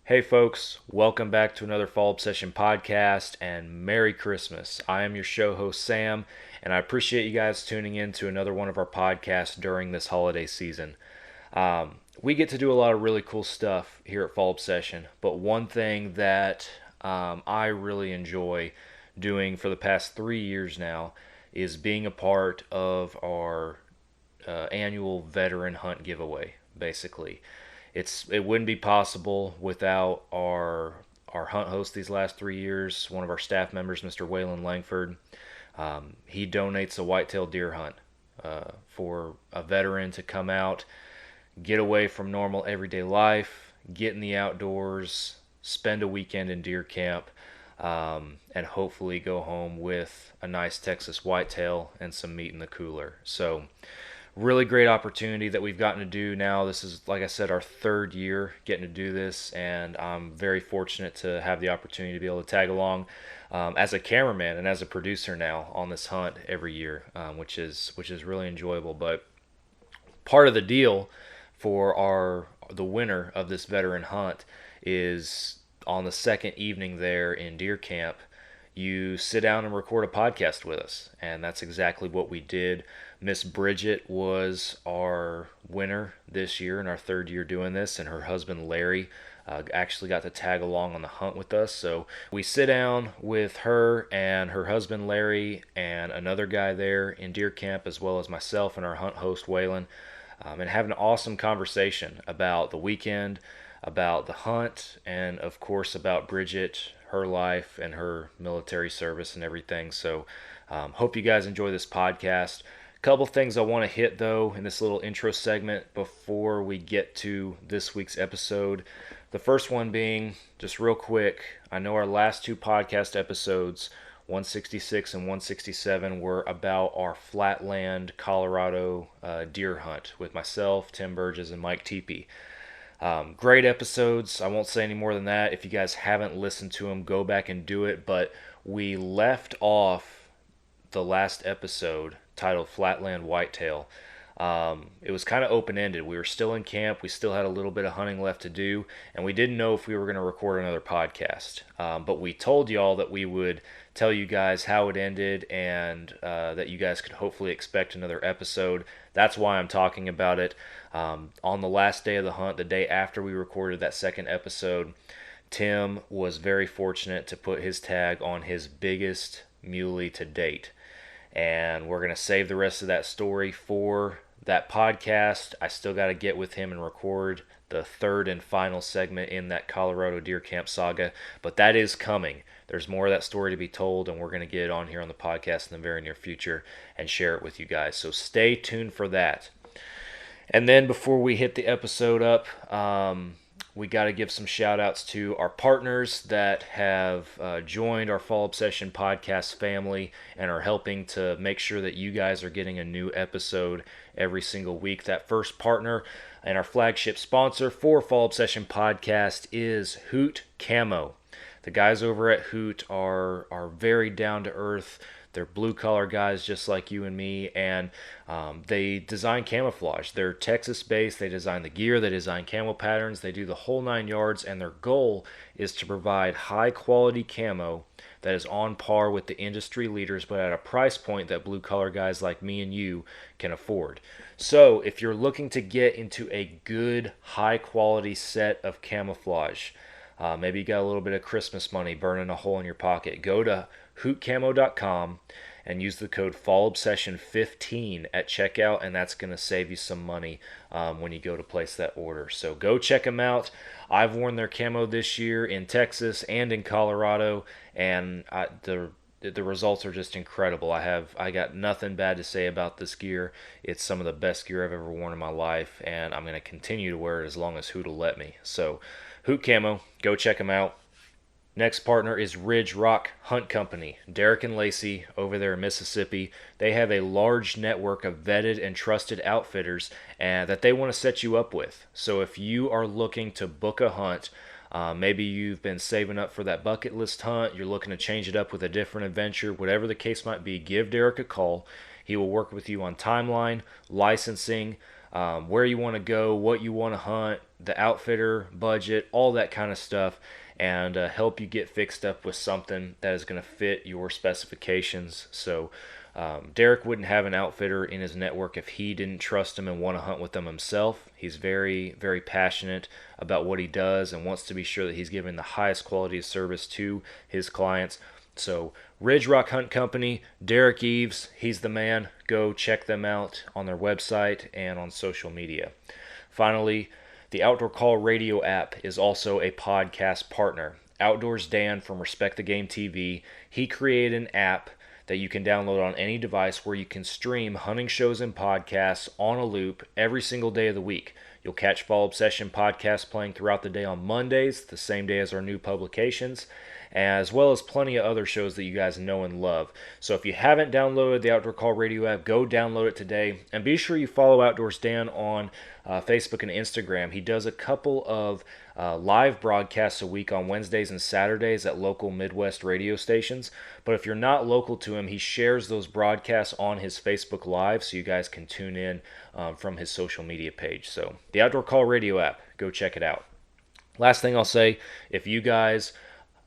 Hey folks, welcome back to another Fall Obsession podcast and Merry Christmas. I am your show host Sam, and I appreciate you guys tuning in to another one of our podcasts during this holiday season. We get to do a lot of really cool stuff here at Fall Obsession, but one thing that I really enjoy doing for the past 3 years now is being a part of our annual veteran hunt giveaway, basically. It wouldn't be possible without our hunt host these last 3 years. One of our staff members, Mr. Waylan Langford, he donates a whitetail deer hunt for a veteran to come out, get away from normal everyday life, get in the outdoors, spend a weekend in deer camp, and hopefully go home with a nice Texas whitetail and some meat in the cooler. So really great opportunity that we've gotten to do now. This is, like I said, our third year getting to do this, and I'm very fortunate to have the opportunity to be able to tag along as a cameraman and as a producer now on this hunt every year, which is really enjoyable. But part of the deal for the winner of this veteran hunt is on the second evening there in deer camp, you sit down and record a podcast with us. And that's exactly what we did. Miss Bridget was our winner this year in our third year doing this, and her husband Larry actually got to tag along on the hunt with us. So we sit down with her and her husband Larry and another guy there in deer camp, as well as myself and our hunt host Waylan, and have an awesome conversation about the weekend, about the hunt, and of course about Bridget, her life, and her military service and everything. So hope you guys enjoy this podcast. Couple things I want to hit though in this little intro segment before we get to this week's episode. The first one being, just real quick, I know our last two podcast episodes, 166 and 167, were about our flatland Colorado deer hunt with myself, Tim Burgess, and Mike Teepee. Great episodes. I won't say any more than that. If you guys haven't listened to them, go back and do it. But we left off the last episode titled Flatland Whitetail. It was kind of open-ended. We were still in camp. We still had a little bit of hunting left to do, and we didn't know if we were going to record another podcast. But we told y'all that we would tell you guys how it ended, and that you guys could hopefully expect another episode. That's why I'm talking about it. On the last day of the hunt, the day after we recorded that second episode, Tim was very fortunate to put his tag on his biggest muley to date. And we're going to save the rest of that story for that podcast. I still got to get with him and record the third and final segment in that Colorado deer camp saga, but that is coming. There's more of that story to be told, and we're going to get it on here on the podcast in the very near future and share it with you guys. So stay tuned for that. And then before we hit the episode up, we got to give some shout outs to our partners that have joined our Fall Obsession podcast family and are helping to make sure that you guys are getting a new episode every single week. That first partner and our flagship sponsor for Fall Obsession podcast is Hoot Camo. The guys over at Hoot are very down to earth. They're blue-collar guys just like you and me, and they design camouflage. They're Texas-based. They design the gear. They design camo patterns. They do the whole 9 yards, and their goal is to provide high-quality camo that is on par with the industry leaders, but at a price point that blue-collar guys like me and you can afford. So if you're looking to get into a good, high-quality set of camouflage, maybe you got a little bit of Christmas money burning a hole in your pocket, go to hootcamo.com and use the code FallObsession15 at checkout, and that's going to save you some money when you go to place that order. So go check them out. I've worn their camo this year in Texas and in Colorado, and the results are just incredible. I got nothing bad to say about this gear. It's some of the best gear I've ever worn in my life, and I'm going to continue to wear it as long as Hoot will let me. So Hoot Camo, go check them out. Next partner is Ridge Rock Hunt Company. Derek and Lacey over there in Mississippi. They have a large network of vetted and trusted outfitters that they want to set you up with. So if you are looking to book a hunt, maybe you've been saving up for that bucket list hunt, you're looking to change it up with a different adventure, whatever the case might be, give Derek a call. He will work with you on timeline, licensing, where you want to go, what you want to hunt, the outfitter, budget, all that kind of stuff, and help you get fixed up with something that is going to fit your specifications. So Derek wouldn't have an outfitter in his network if he didn't trust him and want to hunt with them himself. He's very, very passionate about what he does and wants to be sure that he's giving the highest quality of service to his clients. So Ridge Rock Hunt Company, Derek Eves, he's the man. Go check them out on their website and on social media. Finally, the Outdoor Call Radio app is also a podcast partner. Outdoors Dan from Respect the Game TV, he created an app that you can download on any device where you can stream hunting shows and podcasts on a loop every single day of the week. You'll catch Fall Obsession podcasts playing throughout the day on Mondays, the same day as our new publications, as well as plenty of other shows that you guys know and love. So if you haven't downloaded the Outdoor Call Radio app, go download it today. And be sure you follow Outdoors Dan on Facebook and Instagram. He does a couple of live broadcasts a week on Wednesdays and Saturdays at local Midwest radio stations. But if you're not local to him, he shares those broadcasts on his Facebook Live so you guys can tune in from his social media page. So the Outdoor Call Radio app, go check it out. Last thing I'll say, if you guys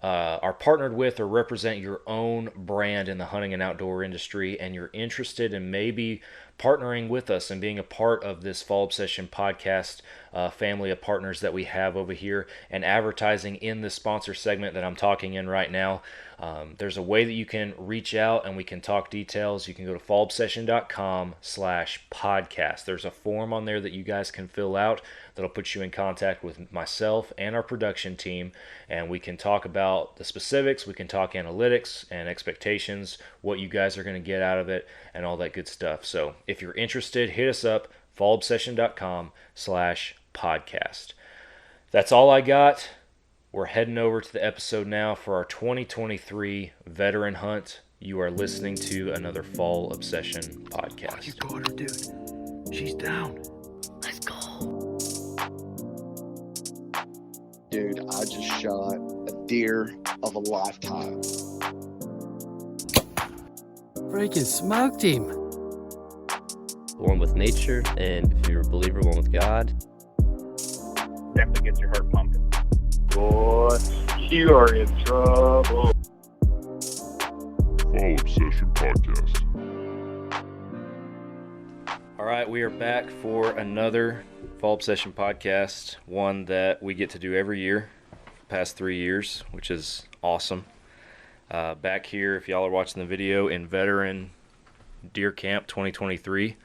are partnered with or represent your own brand in the hunting and outdoor industry and you're interested in maybe partnering with us and being a part of this Fall Obsession podcast family of partners that we have over here and advertising in the sponsor segment that I'm talking in right now, there's a way that you can reach out and we can talk details. You can go to fallobsession.com/podcast. There's a form on there that you guys can fill out that'll put you in contact with myself and our production team, and we can talk about the specifics. We can talk analytics and expectations, what you guys are going to get out of it, and all that good stuff. So if you're interested, hit us up, fallobsession.com/podcast. That's all I got. We're heading over to the episode now for our 2023 veteran hunt. You are listening to another Fall Obsession podcast. You got her, dude. She's down. Let's go. Dude, I just shot a deer of a lifetime. Freaking smoked him. One with nature, and if you're a believer, one with God. Definitely gets your heart pumping. Boy, you are in trouble. Fall Obsession Podcast. All right, we are back for another Fall Obsession podcast, one that we get to do every year, past 3 years, which is awesome. Back here, if y'all are watching the video, in Veteran Deer Camp 2023,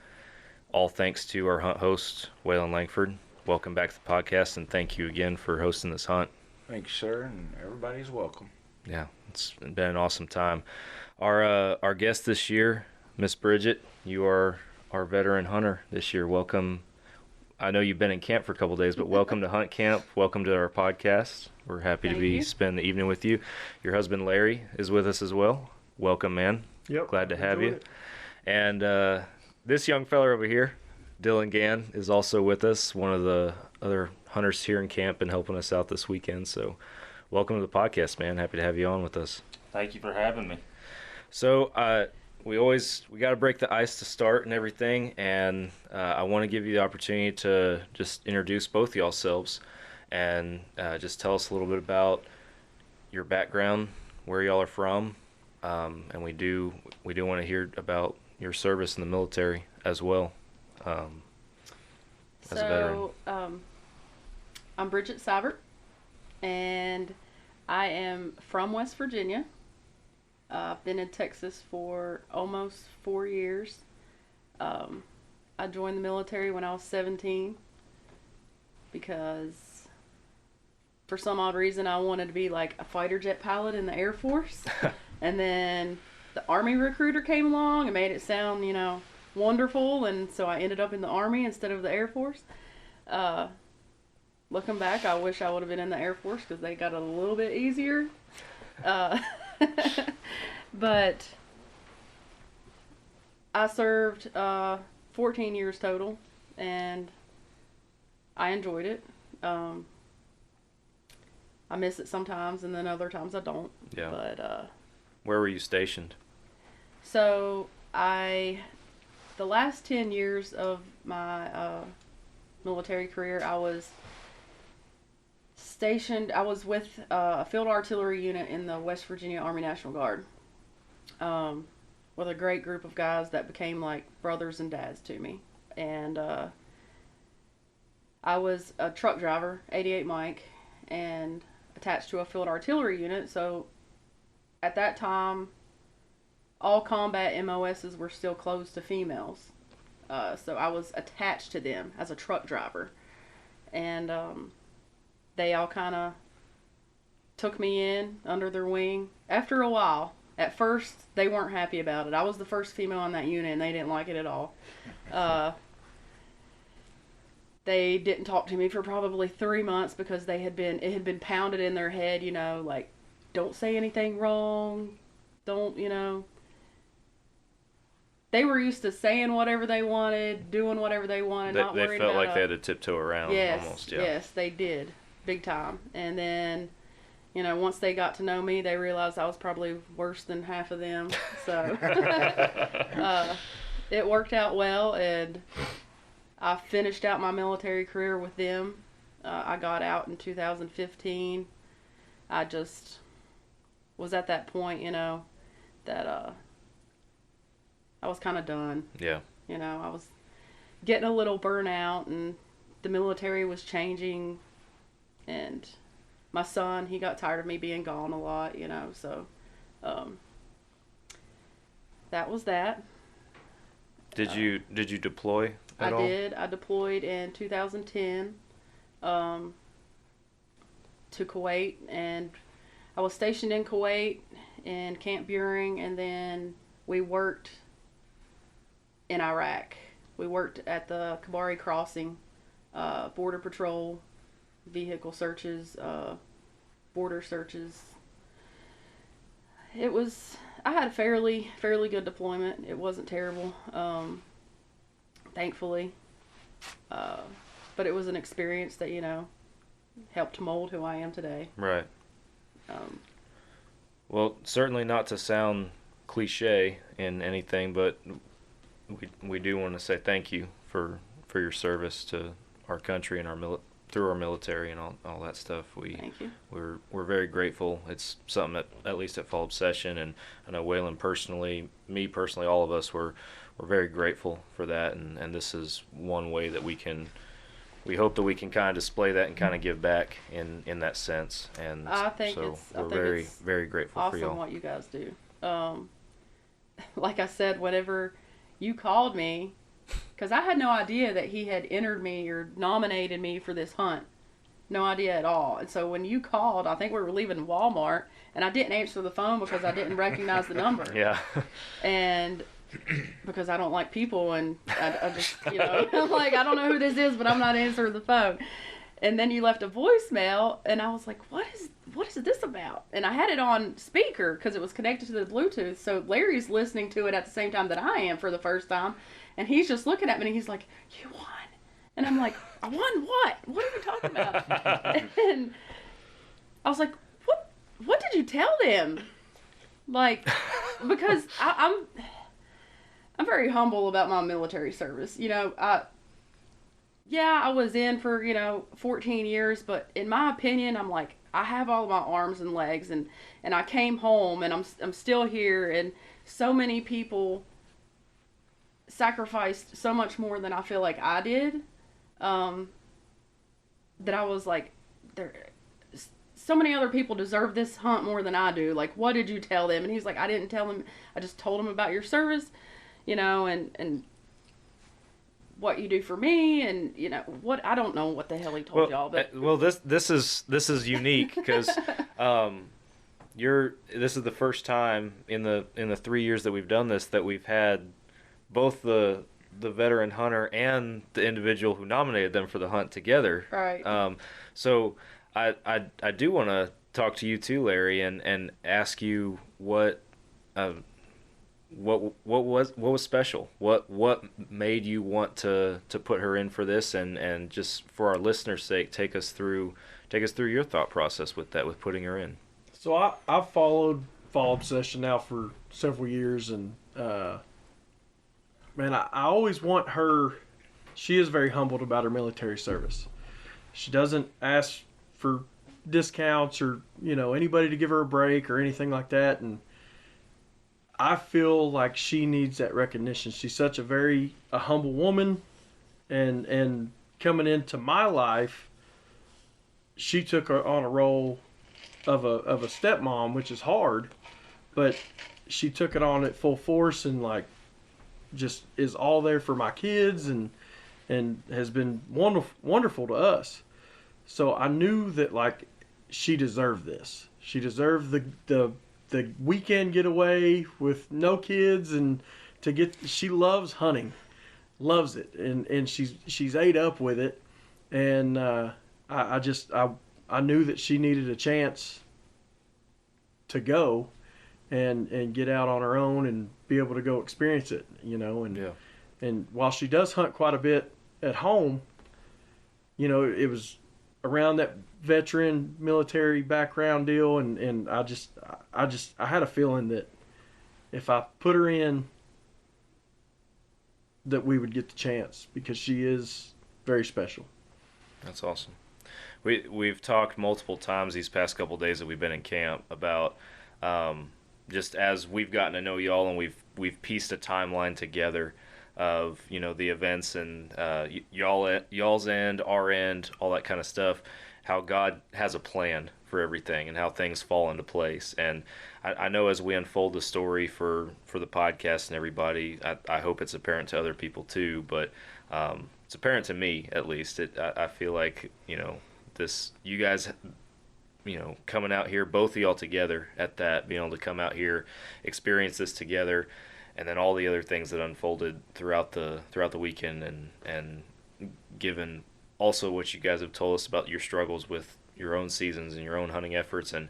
all thanks to our Hunt Host Waylan Langford. Welcome back to the podcast, and thank you again for hosting this hunt. Thank you, sir, and everybody's welcome. Yeah, it's been an awesome time. Our guest this year, Miss Bridget, you are our veteran hunter this year. Welcome. I know you've been in camp for a couple days, but welcome to Hunt Camp. Welcome to our podcast. We're happy to spend the evening with you. Your husband Larry is with us as well. Welcome, man. Yep. Glad to have you. And this young fella over here, Dylan Gann, is also with us, one of the other hunters here in camp and helping us out this weekend. So welcome to the podcast, man. Happy to have you on with us. Thank you for having me. So we got to break the ice to start and everything, and I want to give you the opportunity to just introduce both y'all selves and just tell us a little bit about your background, where y'all are from, and we do want to hear about your service in the military as well. As a veteran. I'm Bridget Seybert, and I am from West Virginia. I've been in Texas for almost 4 years. I joined the military when I was 17 because for some odd reason I wanted to be like a fighter jet pilot in the Air Force. And then the Army recruiter came along and made it sound, wonderful, and so I ended up in the Army instead of the Air Force. Looking back, I wish I would have been in the Air Force because they got it a little bit easier. But I served 14 years total, and I enjoyed it. I miss it sometimes, and then other times I don't. Yeah. But where were you stationed? So the the last 10 years of my military career, I was with a field artillery unit in the West Virginia Army National Guard, with a great group of guys that became like brothers and dads to me. And I was a truck driver, 88 Mike, and attached to a field artillery unit. So at that time, all combat MOSs were still closed to females. So I was attached to them as a truck driver. And they all kind of took me in under their wing. After a while, at first, they weren't happy about it. I was the first female on that unit, and they didn't like it at all. They didn't talk to me for probably 3 months because it had been pounded in their head, like, don't say anything wrong, don't, They were used to saying whatever they wanted, doing whatever they wanted, not worrying about. They felt like they had to tiptoe around almost, yeah. Yes, they did. Big time. And then, once they got to know me, they realized I was probably worse than half of them. So, it worked out well, and I finished out my military career with them. I got out in 2015. I just was at that point, that I was kind of done. Yeah. I was getting a little burnout, and the military was changing, and my son, he got tired of me being gone a lot, so that was that. Did you deploy at all? I did. I deployed in 2010 to Kuwait, and I was stationed in Kuwait in Camp Buring, and then we worked in Iraq. We worked at the Kabari crossing, border patrol, vehicle searches, border searches. I had a fairly good deployment. It wasn't terrible, thankfully. But it was an experience that, helped mold who I am today. Right. Well, certainly not to sound cliche in anything, but we do want to say thank you for your service to our country and through our military and all that stuff. Thank you. We're very grateful. It's something at least at Fall Obsession, and I know Waylan personally, me personally, all of us we're very grateful for that, and this is one way that we hope that we can kind of display that and kind of give back in that sense. And we're very grateful for y'all. Awesome what you guys do. Like I said, whenever you called me, because I had no idea that he had entered me or nominated me for this hunt. No idea at all. And so when you called, I think we were leaving Walmart, and I didn't answer the phone because I didn't recognize the number. Yeah. And because I don't like people, and I just, I'm like, I don't know who this is, but I'm not answering the phone. And then you left a voicemail, and I was like, what is this about? And I had it on speaker because it was connected to the Bluetooth. So Larry's listening to it at the same time that I am for the first time. And he's just looking at me, and he's like, you won. And I'm like, I won what? What are you talking about? And I was like, what did you tell them? Like, because I'm very humble about my military service. I was in for, 14 years, but in my opinion, I'm like, I have all of my arms and legs, and I came home, and I'm still here, and so many people sacrificed so much more than I feel like I did, that I was like, so many other people deserve this hunt more than I do. Like, what did you tell them? And he's like, I didn't tell them. I just told them about your service, and what you do for me, and what, I don't know what the hell he told y'all, but this is unique because this is the first time in the 3 years that we've done this that we've had both the veteran hunter and the individual who nominated them for the hunt together. Right. So I do want to talk to you too, Larry, and ask you what was special? What made you want to put her in for this, and just for our listeners' sake, take us through your thought process with putting her in. So I've followed Fall Obsession now for several years, and man, I always want her. She is very humbled about her military service. She doesn't ask for discounts or, anybody to give her a break or anything like that. And I feel like she needs that recognition. She's such a humble woman, and coming into my life, she took on a role of a stepmom, which is hard, but she took it on at full force and like just is all there for my kids and has been wonderful to us. So I knew that like she deserved this. She deserved the weekend getaway with no kids and she loves hunting, loves it, and she's ate up with it, and I knew that she needed a chance to go and get out on her own and be able to go experience it, and while she does hunt quite a bit at home, it was around that veteran military background deal, and I had a feeling that if I put her in, that we would get the chance, because she is very special. That's awesome. We've talked multiple times these past couple days that we've been in camp about just as we've gotten to know y'all, and we've pieced a timeline together of the events and y'all's end, our end, all that kind of stuff. How God has a plan for everything and how things fall into place. And I know as we unfold the story for the podcast and everybody, I hope it's apparent to other people too. But it's apparent to me at least. I feel like this, you guys, coming out here, both of y'all together at that, being able to come out here, experience this together, and then all the other things that unfolded throughout the weekend, and given also what you guys have told us about your struggles with your own seasons and your own hunting efforts, and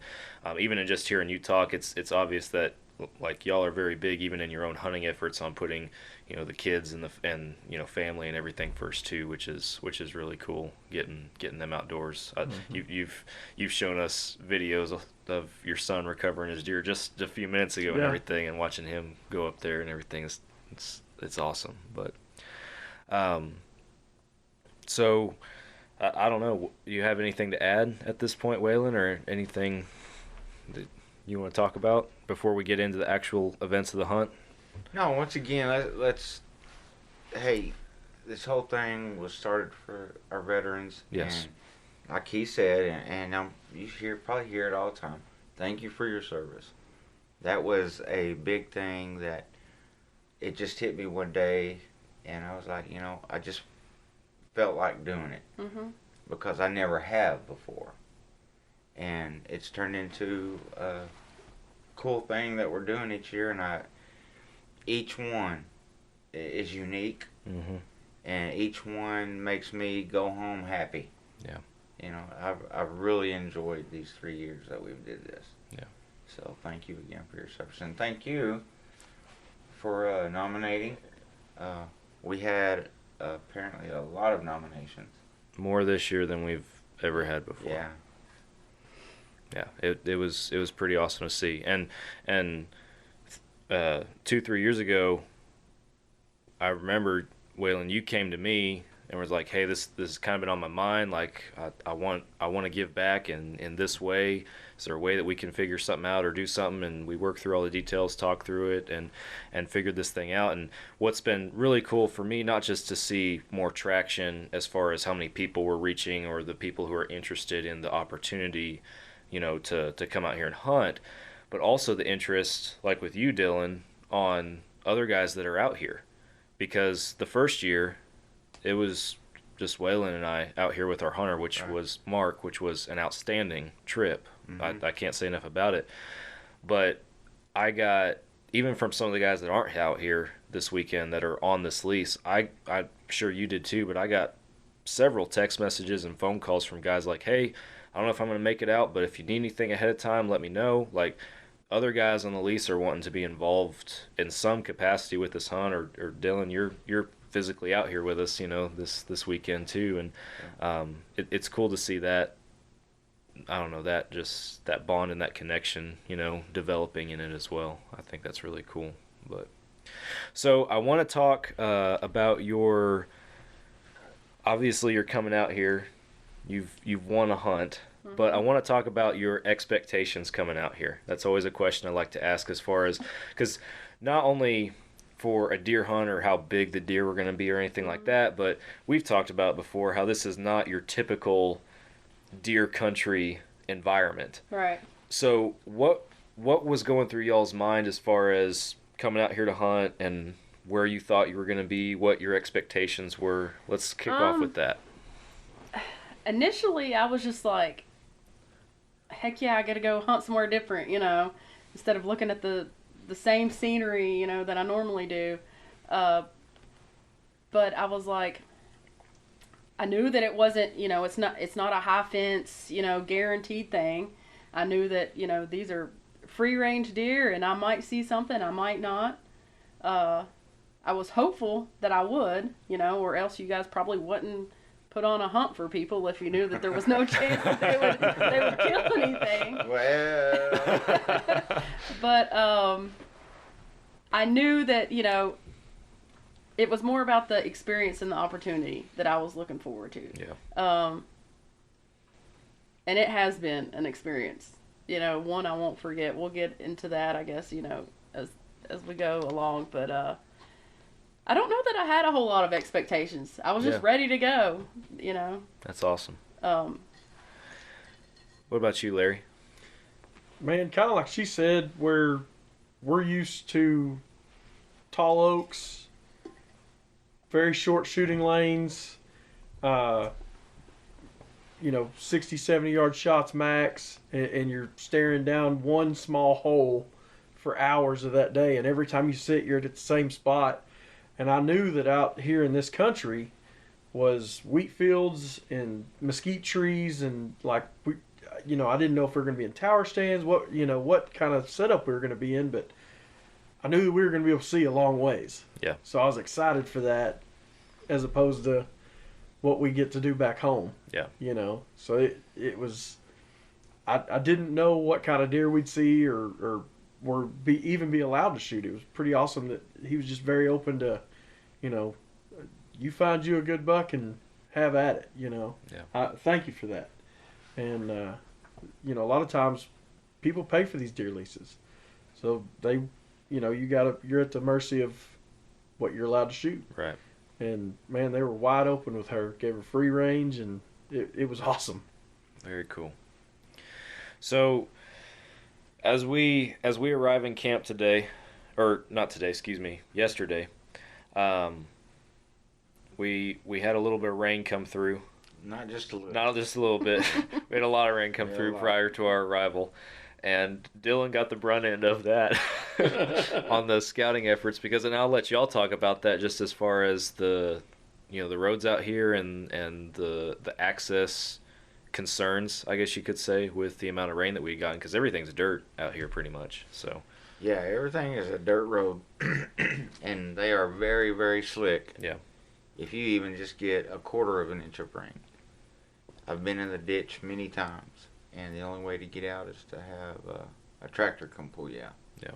even in just hearing you talk, it's obvious that like y'all are very big even in your own hunting efforts on putting the kids and family and everything first too, which is really cool, getting them outdoors. You've shown us videos of your son recovering his deer just a few minutes ago and everything, and watching him go up there and everything it's awesome. But so I don't know, do you have anything to add at this point, Waylan, or anything that you want to talk about before we get into the actual events of the hunt? No, once again, hey, this whole thing was started for our veterans. Yes. And like he said, and you probably hear it all the time, thank you for your service. That was a big thing that it just hit me one day, and I was like, I just felt like doing it. Mm-hmm. Because I never have before. And it's turned into a cool thing that we're doing each year, and each one is unique, mm-hmm. and each one makes me go home happy. Yeah. I've really enjoyed these 3 years that we've did this. Yeah. So thank you again for your service, and thank you for nominating. We had apparently a lot of nominations. More this year than we've ever had before. Yeah. Yeah, it was pretty awesome to see. And 2-3 years ago, I remember, Waylan, you came to me and was like, hey, this has kind of been on my mind, like I want to give back in this way. Is there a way that we can figure something out or do something? And we worked through all the details, talked through it, and figured this thing out. And what's been really cool for me, not just to see more traction as far as how many people we're reaching or the people who are interested in the opportunity, to come out here and hunt, but also the interest, like with you, Dylan, on other guys that are out here. Because the first year, it was just Waylan and I out here with our hunter, which was Mark, which was an outstanding trip. Mm-hmm. I can't say enough about it. But I got, even from some of the guys that aren't out here this weekend that are on this lease, I'm sure you did too, but I got several text messages and phone calls from guys like, hey, I don't know if I'm going to make it out, but if you need anything ahead of time, let me know. Like, other guys on the lease are wanting to be involved in some capacity with this hunt, or Dylan, you're physically out here with us, this weekend too, and it's cool to see that. I don't know, that bond and that connection, developing in it as well. I think that's really cool. But So I want to talk about your. Obviously, you're coming out here. You've won a hunt, but I want to talk about your expectations coming out here. That's always a question I like to ask, as far as, because not only for a deer hunt or how big the deer were going to be or anything like that, but we've talked about before how this is not your typical deer country environment. Right. So what was going through y'all's mind as far as coming out here to hunt, and where you thought you were going to be, what your expectations were? Let's kick off with that. Initially, I was just like, heck yeah, I got to go hunt somewhere different, instead of looking at the same scenery, that I normally do. But I was like, I knew that it wasn't, it's not a high fence, guaranteed thing. I knew that, these are free range deer, and I might see something, I might not. I was hopeful that I would, or else you guys probably wouldn't put on a hunt for people if you knew that there was no chance that they would kill anything. Well. But I knew that, it was more about the experience and the opportunity that I was looking forward to. Yeah. And it has been an experience. One I won't forget. We'll get into that, I guess, as we go along. But I don't know that I had a whole lot of expectations. I was just ready to go, That's awesome. Um, What about you, Larry? Man, kind of like she said, we're used to tall oaks, very short shooting lanes, 60, 70-yard shots max, and you're staring down one small hole for hours of that day. And every time you sit, you're at the same spot. And I knew that out here in this country was wheat fields and mesquite trees, and I didn't know if we were going to be in tower stands, what kind of setup we were going to be in, but I knew that we were going to be able to see a long ways. Yeah. So I was excited for that, as opposed to what we get to do back home. Yeah. So it was, I didn't know what kind of deer we'd see or even be allowed to shoot. It was pretty awesome that he was just very open to, you find you a good buck and have at it, Yeah. Thank you for that. And, a lot of times people pay for these deer leases. So they, you're at the mercy of what you're allowed to shoot. Right. And man, they were wide open with her, gave her free range, and it was awesome. Very cool. So, as we arrive in camp today, or not today, excuse me, yesterday, we had a little bit of rain come through. Not just a little. Not just a little bit. We had a lot of rain come through prior to our arrival, and Dylan got the brunt end of that on the scouting efforts, and I'll let y'all talk about that, just as far as the roads out here and the access concerns, I guess you could say, with the amount of rain that we got, because everything's dirt out here pretty much. So Yeah, everything is a dirt road, and they are very, very slick. Yeah. If you even just get a quarter of an inch of rain. I've been in the ditch many times, and the only way to get out is to have a tractor come pull you out. Yeah.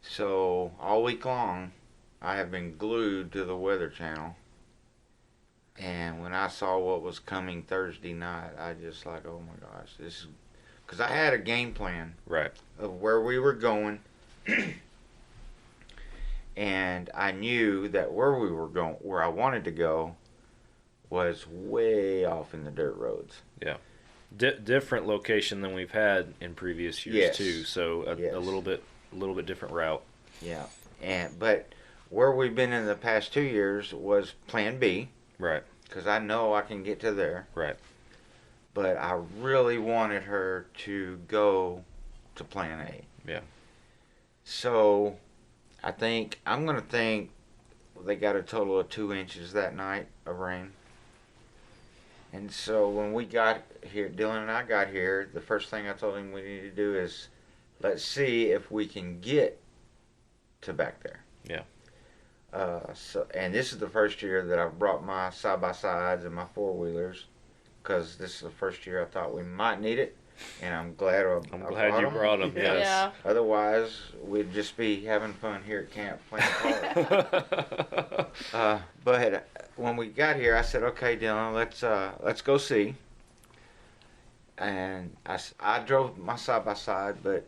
So all week long, I have been glued to the Weather Channel. And when I saw what was coming Thursday night, I just like, oh my gosh, this is, because I had a game plan Right. of where we were going, and I knew that where we were going, where I wanted to go, was way off in the dirt roads. Yeah. Different location than we've had in previous years. Yes. Too. So a little bit different route. Yeah, but where we've been in the past 2 years was Plan B. Right. Because I know I can get to there. Right. But I really wanted her to go to Plan A. Yeah. So I'm going to think they got a total of 2 inches that night of rain. And so when we got here, Dylan and I got here, the first thing I told him we need to do is let's see if we can get to back there. Yeah. And this is the first year that I've brought my side-by-sides and my four-wheelers, because this is the first year I thought we might need it. and I'm glad you brought them. Yes. Yeah. Otherwise, we'd just be having fun here at camp playing cards. But when we got here, I said, "Okay, Dylan, let's go see." And I drove my side by side, but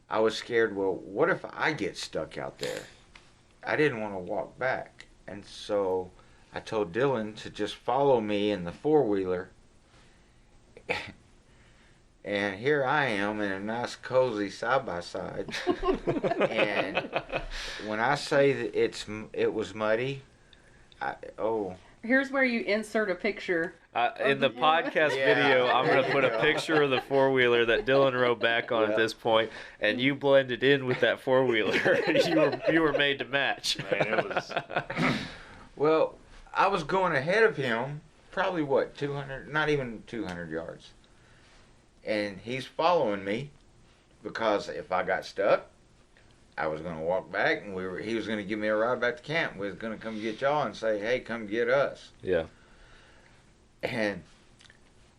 I was scared. Well, what if I get stuck out there? I didn't want to walk back, and so I told Dylan to just follow me in the four-wheeler. And here I am in a nice, cozy side-by-side. And when I say that it was muddy, Here's where you insert a picture. In the podcast video, I'm going to put a picture of the four-wheeler that Dylan rode back on at this point, and you blended in with that four-wheeler. you were made to match. Man, it was. Well, I was going ahead of him, probably 200, not even 200 yards. And he's following me because if I got stuck, I was going to walk back, and he was going to give me a ride back to camp. We was going to come get y'all and say, "Hey, come get us." Yeah. And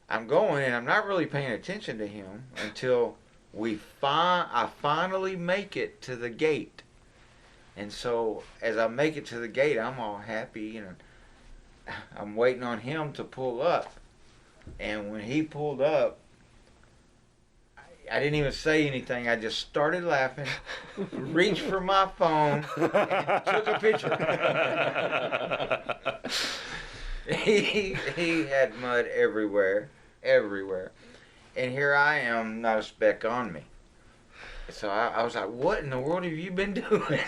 I'm going, and I'm not really paying attention to him until I finally make it to the gate. And so as I make it to the gate, I'm all happy, and I'm waiting on him to pull up. And when he pulled up, I didn't even say anything. I just started laughing, reached for my phone, and took a picture. He had mud everywhere. And here I am, not a speck on me. So I was like, what in the world have you been doing?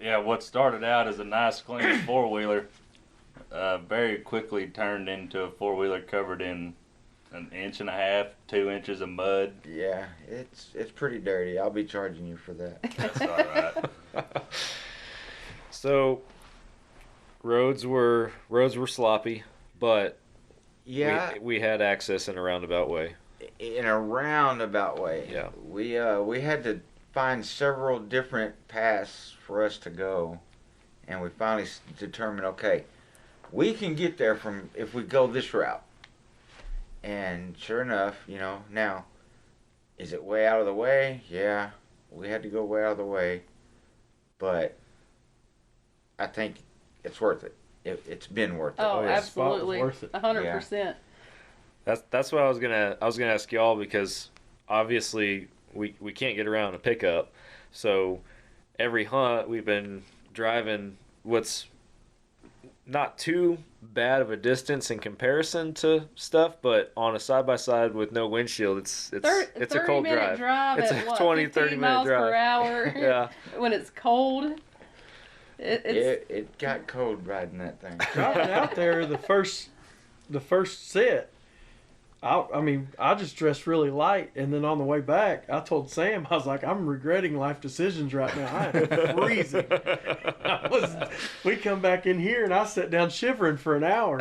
Yeah, what started out as a nice, clean four-wheeler very quickly turned into a four-wheeler covered in 1.5 inches, 2 inches of mud. Yeah, it's pretty dirty. I'll be charging you for that. That's all right. So, roads were sloppy, but Yeah, we had access in a roundabout way. in a roundabout way. Yeah. We had to find several different paths for us to go, and we finally determined, okay, we can get there if we go this route. And sure enough, now, is it way out of the way? Yeah, we had to go way out of the way, but I think it's worth it. It's been worth it. Oh, yeah, spot was absolutely, worth it. 100%. That's what I was gonna ask y'all, because obviously we can't get around a pickup, so every hunt we've been driving what's not too bad of a distance in comparison to stuff, but on a side by side with no windshield, it's a cold drive. It's at a 20, 30 minute miles drive per hour. Yeah. When it's cold. It got cold riding that thing. Driving out there, the first set, I just dressed really light, and then on the way back, I told Sam, I was like, I'm regretting life decisions right now. I am freezing. We come back in here, and I sat down shivering for an hour.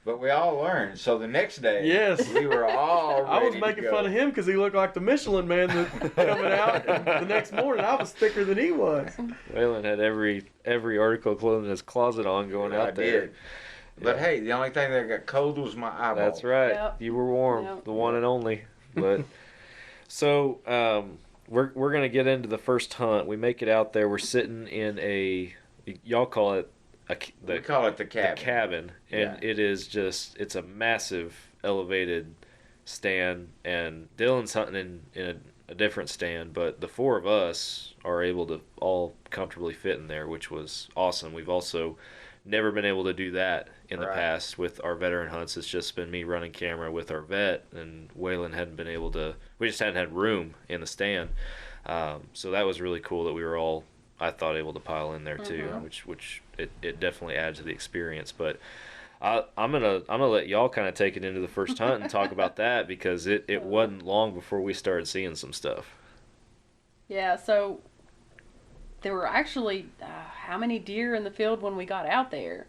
But we all learned. So the next day, Yes. we were all ready I was to making go. fun of him because he looked like the Michelin man that coming out. And the next morning, I was thicker than he was. Waylan had every article of clothing in his closet on going out there. Did. But hey, the only thing that got cold was my eyeball. That's right. Yep. You were warm, Yep. the one and only. But so we're gonna get into the first hunt. We make it out there. We're sitting in y'all call it We call it the cabin. the cabin, and Yeah. it is it's a massive elevated stand, and Dylan's hunting in a different stand, but the four of us are able to all comfortably fit in there, which was awesome. We've also never been able to do that in the Right. past with our veteran hunts. It's just been me running camera with our vet, and Waylan hadn't been able to. We just hadn't had room in the stand, so that was really cool that we were all, I thought, able to pile in there too, which it definitely adds to the experience. But I'm gonna let y'all kind of take it into the first hunt and talk about that, because it wasn't long before we started seeing some stuff. Yeah, so there were actually how many deer in the field when we got out there?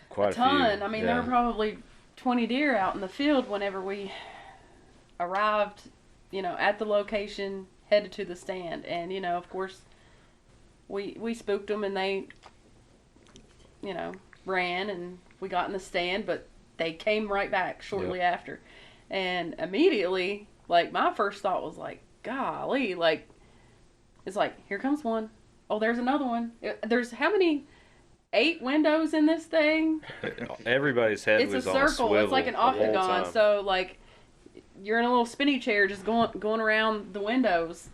Quite A ton. few. I mean, yeah. there were probably 20 deer out in the field whenever we arrived, at the location, headed to the stand. And, of course, we spooked them, and they, ran, and we got in the stand, but they came right back shortly after. And immediately, like, my first thought was like, golly, like, it's like, here comes one. Oh, there's another one. There's how many? 8 windows in this thing. Everybody's head It's was a on a circle. swivel It's like an the whole octagon. time. So like, you're in a little spinny chair, just going around the windows,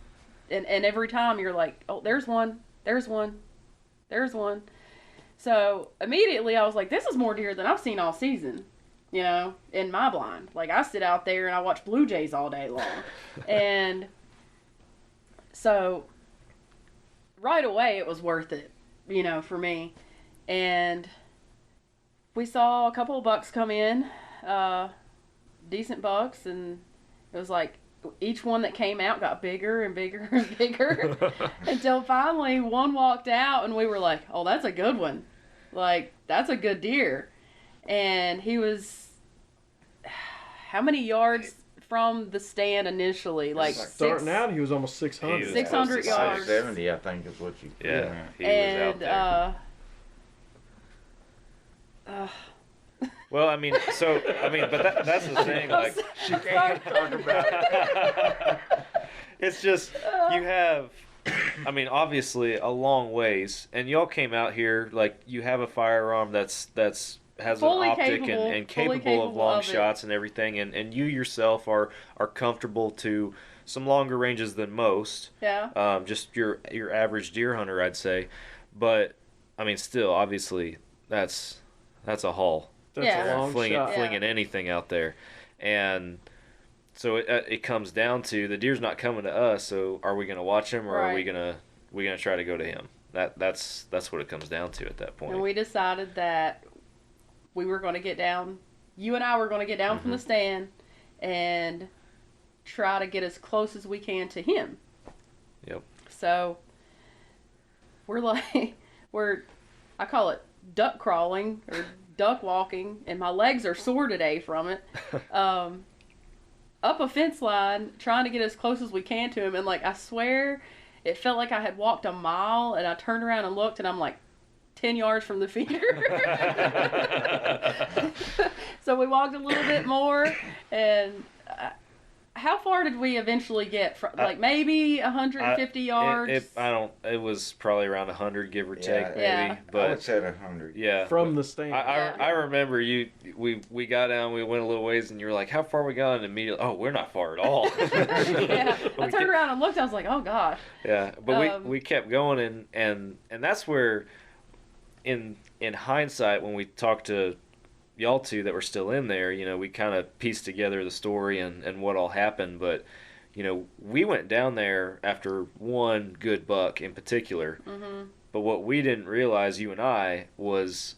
and every time you're like, oh, there's one, there's one, there's one. So immediately I was like, this is more deer than I've seen all season. You know, in my blind. Like, I sit out there and I watch Blue Jays all day long. And so right away it was worth it, you know, for me. And we saw a couple of bucks come in, decent bucks, and it was like each one that came out got bigger and bigger and bigger until finally one walked out and we were like, oh, that's a good one. Like, that's a good deer. And he was, how many yards from the stand initially? Like, starting out, he was almost 600. He was 600 yards. 70, I think, is what you. Yeah, he and, was out there. Well, I mean, but that's the thing. Like, She can't talk about it. it's just you have. I mean, obviously a long ways, and y'all came out here like you have a firearm that's has Fully an optic capable, and fully capable of long of it. shots and everything, and you yourself are comfortable to some longer ranges than most. Yeah. Just your average deer hunter, I'd say, but I mean, still, obviously, that's a haul. That's Yeah. a long flinging shot. flinging anything out there, and so it comes down to the deer's not coming to us. So are we going to watch him, or are we Right. gonna try to go to him? That's what it comes down to at that point. And we decided that we were going to get down. You and I were going to get down from the stand and try to get as close as we can to him. Yep. So we're like, I call it duck crawling or duck walking, and my legs are sore today from it. Up a fence line, trying to get as close as we can to him, and like, I swear, it felt like I had walked a mile, and I turned around and looked, and I'm like 10 yards from the feeder. So we walked a little bit more, and how far did we eventually get? Like maybe 150 yards? It was probably around 100, give or take, maybe. Yeah. I But would say 100. yeah, From the stand. I remember we got down, we went a little ways, and you were like, how far we got? And immediately, oh, we're not far at all. Yeah. I turned around and looked, I was like, oh gosh. Yeah, but we kept going, and that's where, in hindsight, when we talked to y'all two that were still in there, you know, we kind of pieced together the story and what all happened. But, you know, we went down there after one good buck in particular. Mm-hmm. But what we didn't realize, you and I, was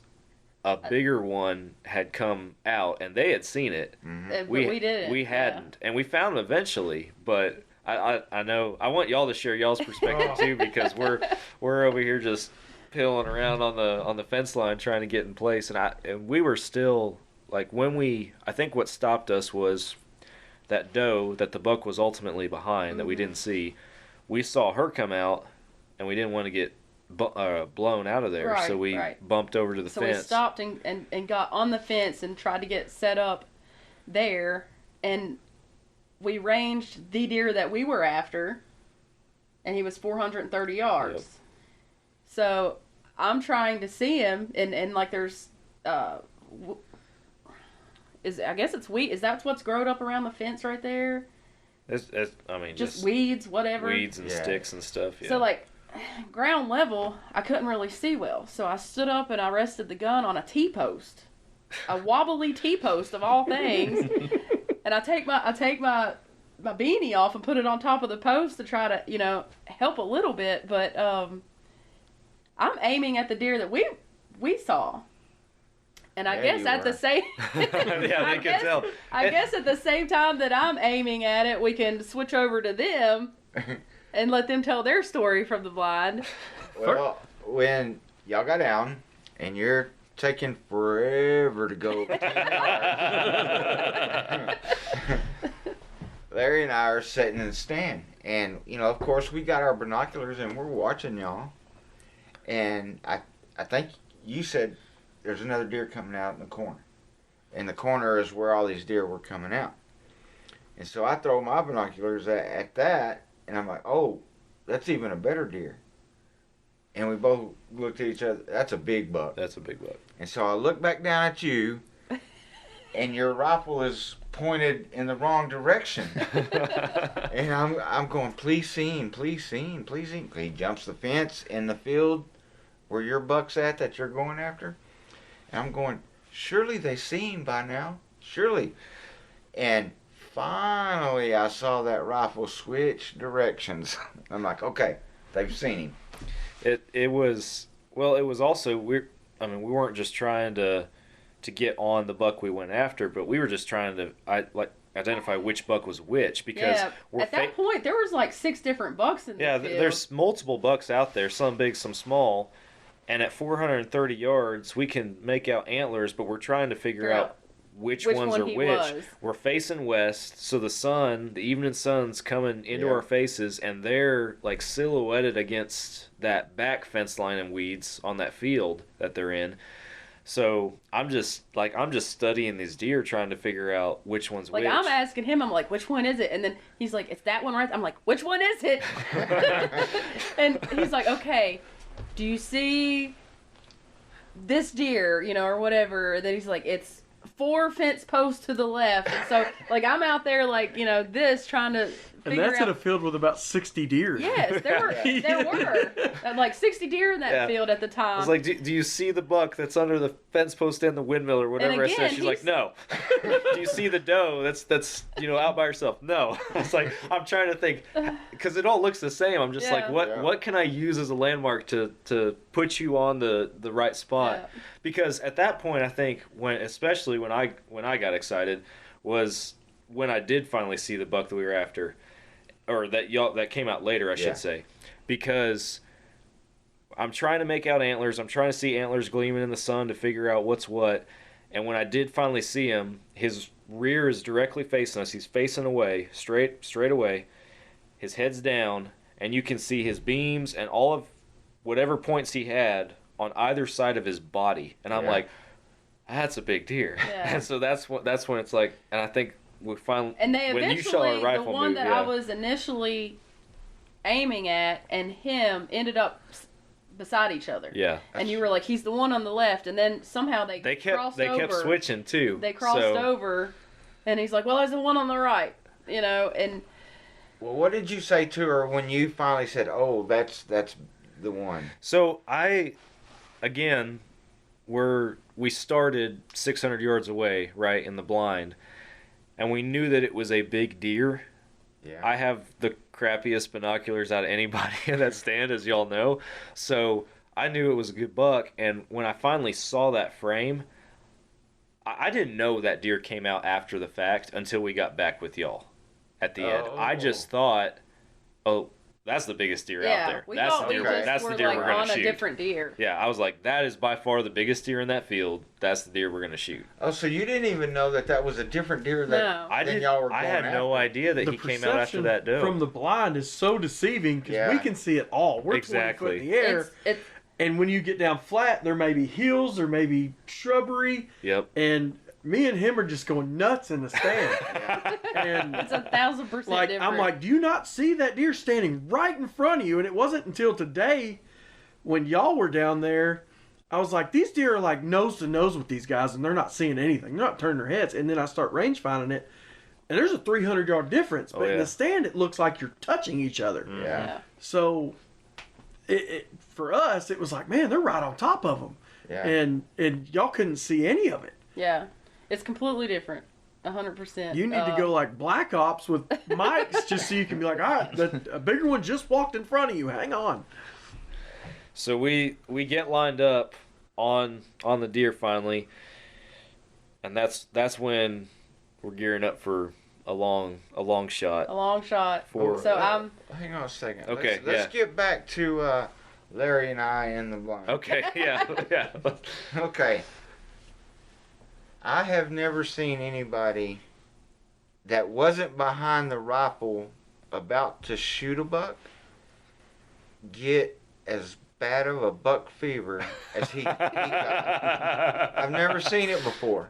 a bigger one had come out, and they had seen it. Mm-hmm. But we didn't. We hadn't, and we found them eventually. But I know I want y'all to share y'all's perspective too, because we're over here just pilling around on the fence line trying to get in place, and we were still like, I think what stopped us was that doe that the buck was ultimately behind, that we didn't see. We saw her come out, and we didn't want to get blown out of there, so we bumped over to the fence. So we stopped and got on the fence and tried to get set up there, and we ranged the deer that we were after, and he was 430 yards. Yep. So I'm trying to see him, and like there's, I guess it's wheat. Is that what's growed up around the fence right there? I mean, just weeds, whatever. Weeds and sticks and stuff. Yeah. So like, ground level, I couldn't really see well. So I stood up and I rested the gun on a T-post, a wobbly T-post of all things, and I take my beanie off and put it on top of the post to try to, you know, help a little bit, but I'm aiming at the deer that we saw. And I guess at the same yeah, they can tell. I guess at the same time that I'm aiming at it, we can switch over to them and let them tell their story from the blind. Well, when y'all got down and you're taking forever to go 10 yards, Larry and I are sitting in the stand, and you know, of course, we got our binoculars and we're watching y'all. And I think you said there's another deer coming out in the corner. And the corner is where all these deer were coming out. And so I throw my binoculars at that, and I'm like, oh, that's even a better deer. And we both looked at each other. That's a big buck. That's a big buck. And so I look back down at you, and your rifle is pointed in the wrong direction. And I'm going, please see him, please see him, please see him. He jumps the fence in the field where your buck's at that you're going after. And I'm going, surely they see him by now. Surely. And finally I saw that rifle switch directions. I'm like, okay, they've seen him. It was also we weren't just trying to get on the buck we went after, but we were just trying to identify which buck was which, because at that point there was like 6 different bucks in the field. There's multiple bucks out there, some big, some small, and at 430 yards we can make out antlers, but we're trying to figure out which ones one are he which. was. We're facing west, so the evening sun's coming into our faces, and they're like silhouetted against that back fence line and weeds on that field that they're in. So I'm just studying these deer, trying to figure out which one's which. I'm asking him, I'm like, which one is it? And then he's like, it's that one right? I'm like, which one is it? And he's like, okay, do you see this deer, or whatever? And then he's like, it's 4 fence posts to the left. And so, I'm out there, this, trying to figure out. And that's in a field with about 60 deer. Yes, there were like 60 deer in that field at the time. I was like, do you see the buck that's under the fence post and the windmill or whatever? Again, I said. She's like, no. Do you see the doe that's out by herself? No. It's like, I'm trying to think, because it all looks the same. I'm just like, what can I use as a landmark to put you on the right spot? Yeah. Because at that point, I think especially when I got excited was when I did finally see the buck that we were after. Or that came out later, I should say, because I'm trying to make out antlers. I'm trying to see antlers gleaming in the sun to figure out what's what. And when I did finally see him, his rear is directly facing us. He's facing away, straight away. His head's down, and you can see his beams and all of whatever points he had on either side of his body. And I'm like, that's a big deer. Yeah. And so that's when it's like, and I think. We finally, and they when you saw our eventually, rifle the one move, that I was initially aiming at and him ended up beside each other. Yeah. And you were like, he's the one on the left, and then somehow they crossed over. They kept switching too. They crossed over, and he's like, well, there's the one on the right, and. Well, what did you say to her when you finally said, oh, that's the one? So we started 600 yards away, right, in the blind. And we knew that it was a big deer. Yeah. I have the crappiest binoculars out of anybody in that stand, as y'all know. So I knew it was a good buck. And when I finally saw that frame, I didn't know that deer came out after the fact until we got back with y'all at the end. I just thought, oh, that's the biggest deer out there. That's the deer we're going to shoot. A different deer. Yeah, I was like, that is by far the biggest deer in that field. That's the deer we're going to shoot. Oh, so you didn't even know that was a different deer than y'all were going I had no idea that he came out after that doe. From the blind is so deceiving because we can see it all. We're 20 foot in the air. And when you get down flat, there may be hills, there may be shrubbery. Yep. And me and him are just going nuts in the stand. And it's 1,000% different. I'm like, do you not see that deer standing right in front of you? And it wasn't until today when y'all were down there, I was like, these deer are like nose to nose with these guys and they're not seeing anything. They're not turning their heads. And then I start range finding it. And there's a 300-yard difference. But in the stand, it looks like you're touching each other. Yeah. So for us, it was like, man, they're right on top of them. Yeah. And y'all couldn't see any of it. Yeah. It's completely different. 100%. You need to go like Black Ops with mics just so you can be like, all right, a bigger one just walked in front of you. Hang on. So we get lined up on the deer finally, and that's when we're gearing up for a long shot. A long shot. Hang on a second. Okay. Let's get back to Larry and I in the blind. Okay. Yeah. Okay. I have never seen anybody that wasn't behind the rifle about to shoot a buck get as bad of a buck fever as he got. I've never seen it before.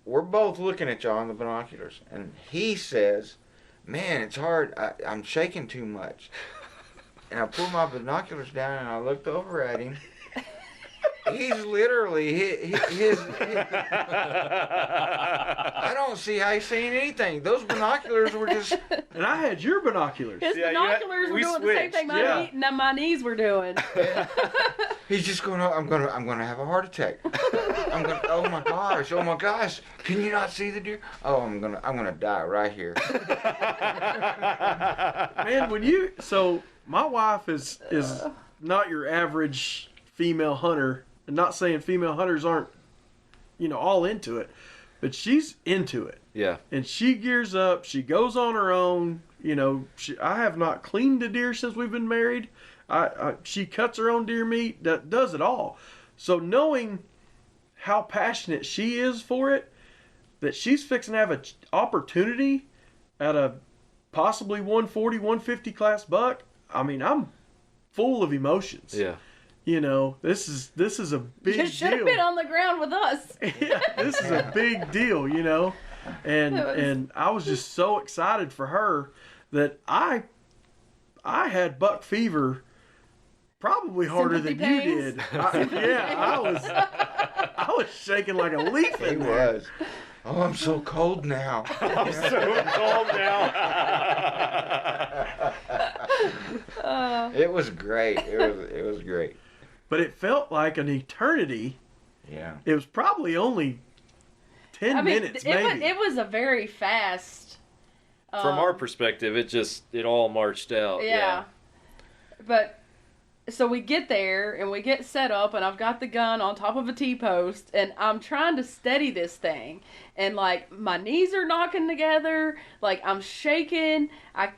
we're both looking at y'all in the binoculars, and he says, "Man, it's hard. I'm shaking too much." And I pulled my binoculars down and I looked over at him. He's literally his I don't see how he's seeing anything. Those binoculars were just. And I had your binoculars. His binoculars were doing the same thing my knees were doing. He's just going. I'm gonna have a heart attack. Oh my gosh! Can you not see the deer? Oh, I'm gonna die right here. Man, so my wife is not your average female hunter. And not saying female hunters aren't, all into it, but she's into it. Yeah. And she gears up. She goes on her own. I have not cleaned a deer since we've been married. She cuts her own deer meat. That does it all. So knowing how passionate she is for it, that she's fixing to have an opportunity at a possibly 140, 150 class buck. I mean, I'm full of emotions. Yeah. This is a big deal. You should have been on the ground with us. Yeah, this is a big deal, And I was just so excited for her that I had buck fever probably harder than you did. I was shaking like a leaf in there. Was. Oh, I'm so cold now. I'm so cold now. It was great. It was great. But it felt like an eternity. Yeah. It was probably only 10 minutes, maybe. It was a very fast. From our perspective, it all marched out. Yeah. But so we get there and we get set up, and I've got the gun on top of a T-post, and I'm trying to steady this thing, and like my knees are knocking together, like I'm shaking. I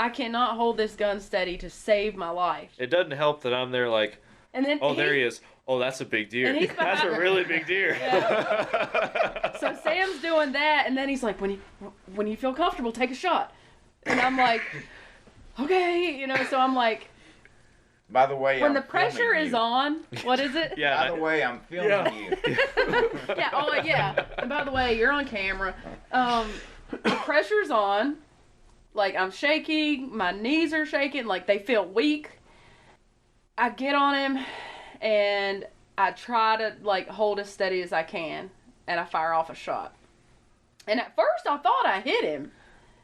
cannot hold this gun steady to save my life. It doesn't help that I'm there like, and then there he is. Oh, that's a big deer. That's a really big deer. Yeah. So Sam's doing that, and then he's like, when you feel comfortable, take a shot. And I'm like, okay, so I'm like, by the way, when the pressure is on, what is it? Yeah. By the way, I'm filming you. Yeah. Oh, yeah. And by the way, you're on camera. The pressure's on. Like, I'm shaking. My knees are shaking. Like, they feel weak. I get on him, and I try to, like, hold as steady as I can, and I fire off a shot. And at first, I thought I hit him.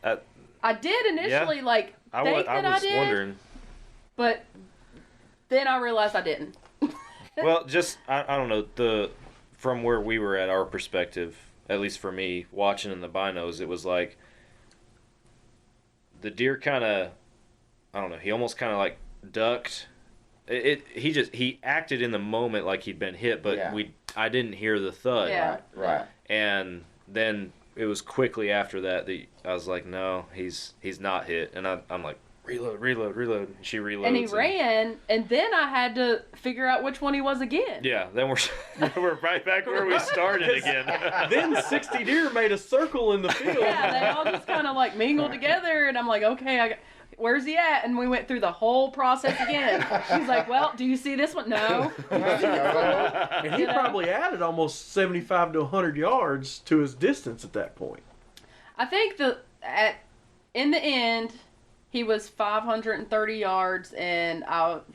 I did initially, think that I did. Wondering. But then I realized I didn't. Well, just, I don't know, from where we were at, our perspective, at least for me, watching in the binos, it was like, the deer kind of, I don't know, he almost kind of like ducked. He acted in the moment like he'd been hit, but I didn't hear the thud. Yeah. Right. And then it was quickly after that I was like, no, he's not hit. And I'm like, reload. And she reloads. And he ran, and then I had to figure out which one he was again. Yeah, then we're right back where we started again. Then 60 deer made a circle in the field. Yeah, they all just kind of like mingled together, and I'm like, okay, where's he at? And we went through the whole process again. She's like, well, do you see this one? No. And he probably added almost 75 to 100 yards to his distance at that point. I think in the end, he was 530 yards, and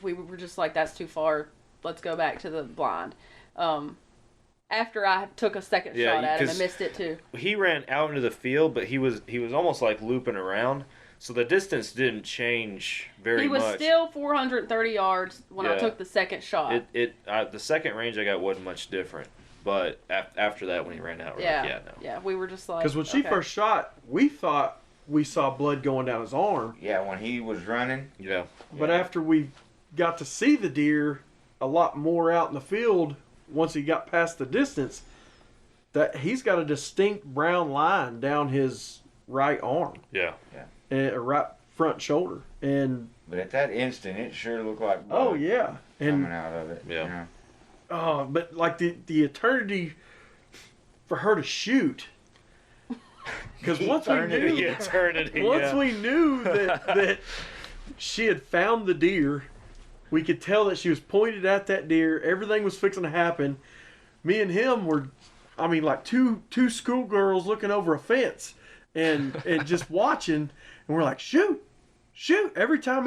we were just like, that's too far. Let's go back to the blind. After I took a second shot at him and missed it too. He ran out into the field, but he was almost like looping around. So the distance didn't change very much. He was still 430 yards when I took the second shot. The second range I got wasn't much different. But after that, when he ran out, Yeah, we were just like... Because when she first shot, we thought we saw blood going down his arm. Yeah, when he was running. Yeah. But after we got to see the deer a lot more out in the field, once he got past the distance, that he's got a distinct brown line down his right arm. Yeah. And right front shoulder. But at that instant, it sure looked like blood. Oh, yeah. Coming out of it. Yeah. You know? Oh, but like the eternity for her to shoot. Because once we knew that she had found the deer, we could tell that she was pointed at that deer. Everything was fixing to happen. Me and him were, I mean, like two schoolgirls looking over a fence and just watching, and we're like, shoot. Every time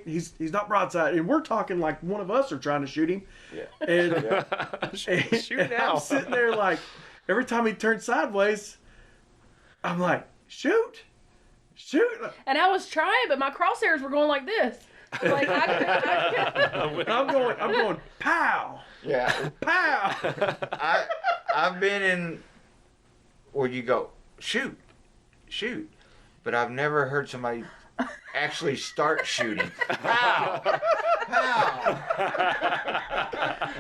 he's not broadside, and we're talking like one of us are trying to shoot him. Yeah. And, Shoot now. I'm sitting there like, every time he turns sideways, I'm like, shoot. And I was trying, but my crosshairs were going like this. Like I'm going, pow. Yeah. Pow. I've been in where you go, shoot, but I've never heard somebody actually start shooting. Pow.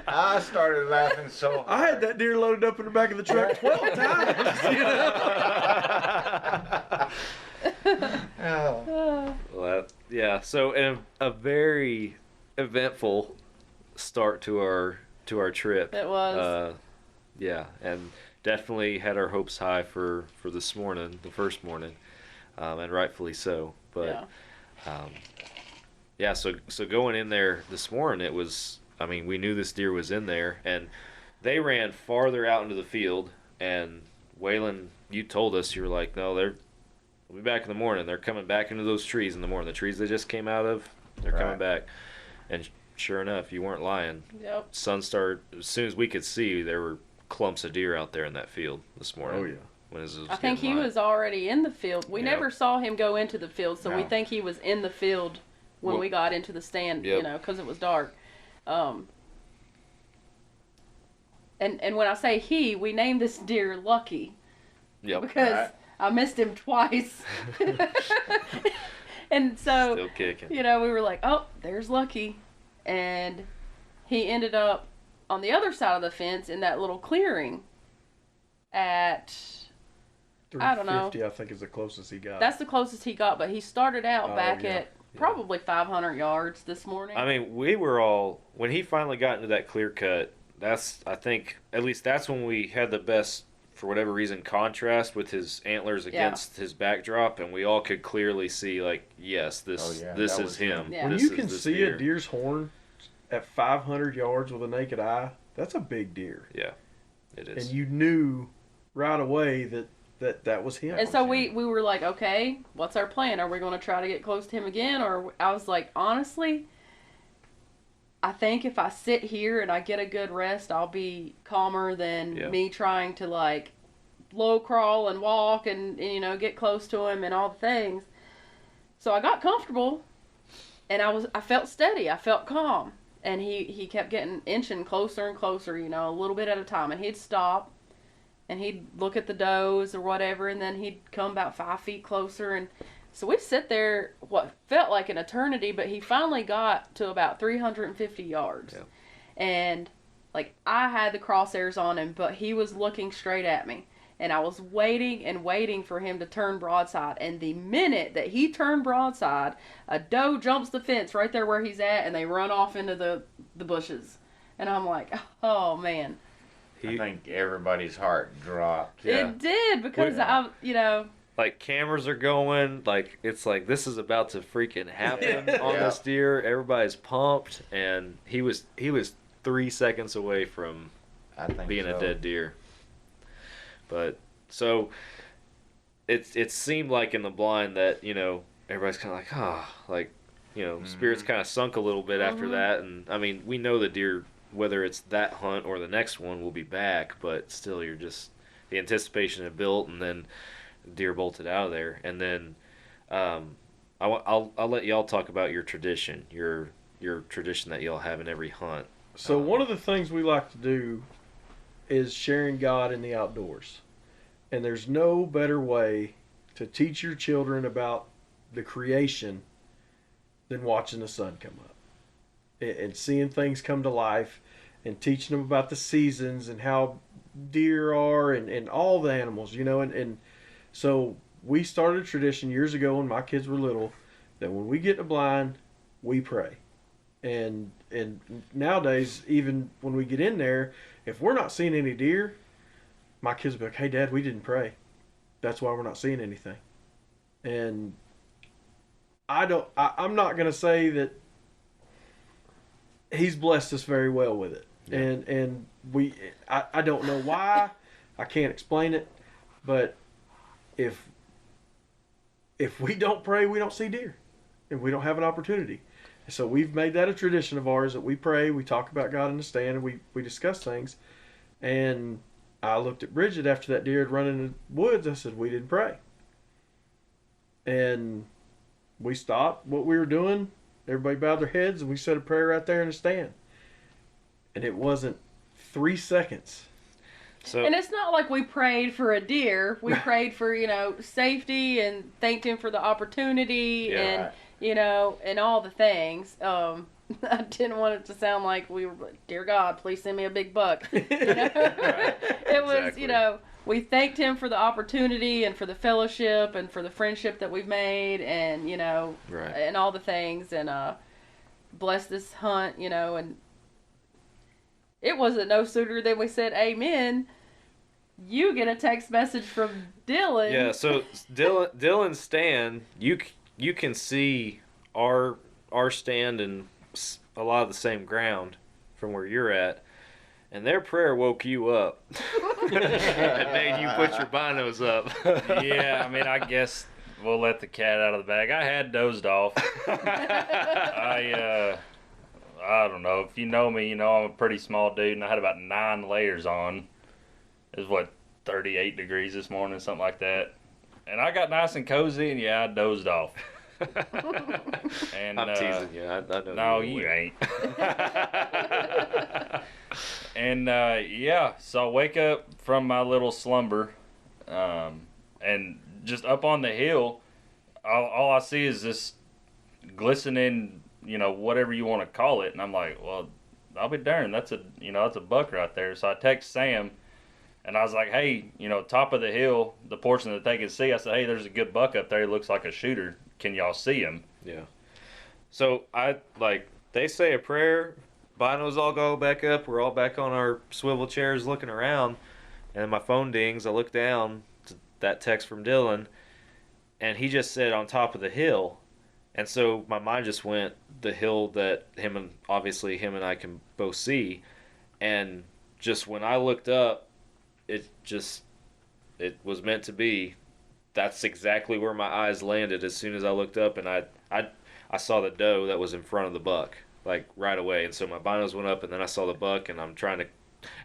I started laughing so hard. I had that deer loaded up in the back of the truck 12 times. You know? Oh. Well, yeah. So, a very eventful start to our trip. It was. Yeah, and definitely had our hopes high for this morning, the first morning, and rightfully so. But so going in there this morning, it was. I mean, we knew this deer was in there, and they ran farther out into the field. And Waylan, you told us, you were like, no, we'll be back in the morning. They're coming back into those trees in the morning. The trees they just came out of, they're coming back. And sure enough, you weren't lying. Yep. Sun started, as soon as we could see, there were clumps of deer out there in that field this morning. Oh, yeah. I think he was already in the field. We never saw him go into the field, so we think he was in the field when we got into the stand, because it was dark. And when I say he, we named this deer Lucky. Yep. Because I missed him twice. And so, still kicking. we were like, oh, there's Lucky. And he ended up on the other side of the fence in that little clearing at, I don't know. 350, I think, is the closest he got. That's the closest he got, but he started out back at probably 500 yards this morning. I mean, we were all, when he finally got into that clear cut, I think, at least that's when we had the best, for whatever reason, contrast with his antlers against his backdrop, and we all could clearly see, like, yes, this is him. Yeah. When you can see a deer's horn at 500 yards with a naked eye, that's a big deer. Yeah, it is. And you knew right away that was him. And so we were like, okay, what's our plan? Are we going to try to get close to him again? Or I was like, honestly, I think if I sit here and I get a good rest, I'll be calmer than me trying to like low crawl and walk and get close to him and all the things. So I got comfortable and I felt steady. I felt calm. And he kept getting inching closer and closer, a little bit at a time. And he'd stop and he'd look at the does or whatever, and then he'd come about 5 feet closer. And so we'd sit there what felt like an eternity, but he finally got to about 350 yards. Yeah. And like I had the crosshairs on him, but he was looking straight at me. And I was waiting and waiting for him to turn broadside. And the minute that he turned broadside, a doe jumps the fence right there where he's at, and they run off into the bushes. And I'm like, oh, man. I think everybody's heart dropped. Yeah. It did, because like cameras are going, like it's like this is about to freaking happen on this deer. Everybody's pumped, and he was 3 seconds away from being a dead deer. But so it seemed like in the blind that everybody's kind of like spirits kind of sunk a little bit after that. And I mean, we know the deer, whether it's that hunt or the next one, will be back, but still you're just, the anticipation had built, and then deer bolted out of there. And then I'll let y'all talk about your tradition, your tradition that y'all have in every hunt. So one of the things we like to do is sharing God in the outdoors. And there's no better way to teach your children about the creation than watching the sun come up and seeing things come to life and teaching them about the seasons and how deer are and all the animals, and so we started a tradition years ago when my kids were little that when we get in a blind, we pray. And nowadays, even when we get in there, if we're not seeing any deer, my kids will be like, hey, Dad, we didn't pray. That's why we're not seeing anything. And I'm not going to say that he's blessed us very well with it. Yeah. And I don't know why, I can't explain it, but if we don't pray, we don't see deer, and we don't have an opportunity. So we've made that a tradition of ours that we pray, we talk about God in the stand, and we discuss things. And I looked at Bridget after that deer had run in the woods. I said, we didn't pray. And we stopped what we were doing. Everybody bowed their heads, and we said a prayer right there in the stand. And it wasn't 3 seconds. So, and it's not like we prayed for a deer. We prayed for, safety and thanked him for the opportunity and, and all the things. I didn't want it to sound like we were, dear God, please send me a big buck. Right. It was, Exactly. We thanked him for the opportunity and for the fellowship and for the friendship that we've made and, Right. and all the things and bless this hunt, and it wasn't no sooner than we said amen. You get a text message from Dylan. Yeah, so Dylan's stand, you can see our stand and a lot of the same ground from where you're at, and their prayer woke you up. It made you put your binos up. Yeah, I mean, I guess we'll let the cat out of the bag. I had dozed off. I don't know. If you know me, I'm a pretty small dude, and I had about 9 layers on. It was, 38 degrees this morning, something like that. And I got nice and cozy, and I dozed off. And, I'm teasing you. I know. No, you ain't. And, so I wake up from my little slumber, and just up on the hill, all I see is this glistening, whatever you want to call it. And I'm like, well, I'll be darned. That's a buck right there. So I text Sam, and I was like, hey, top of the hill, the portion that they can see, I said, hey, there's a good buck up there. He looks like a shooter. Can y'all see him? Yeah. So they say a prayer, binos all go back up. We're all back on our swivel chairs looking around, and my phone dings. I look down to that text from Dylan, and he just said on top of the hill. And so my mind just went the hill that him and I can both see. And just when I looked up, it was meant to be. That's exactly where my eyes landed as soon as I looked up, and I saw the doe that was in front of the buck, right away. And so my binos went up, and then I saw the buck, and I'm trying to,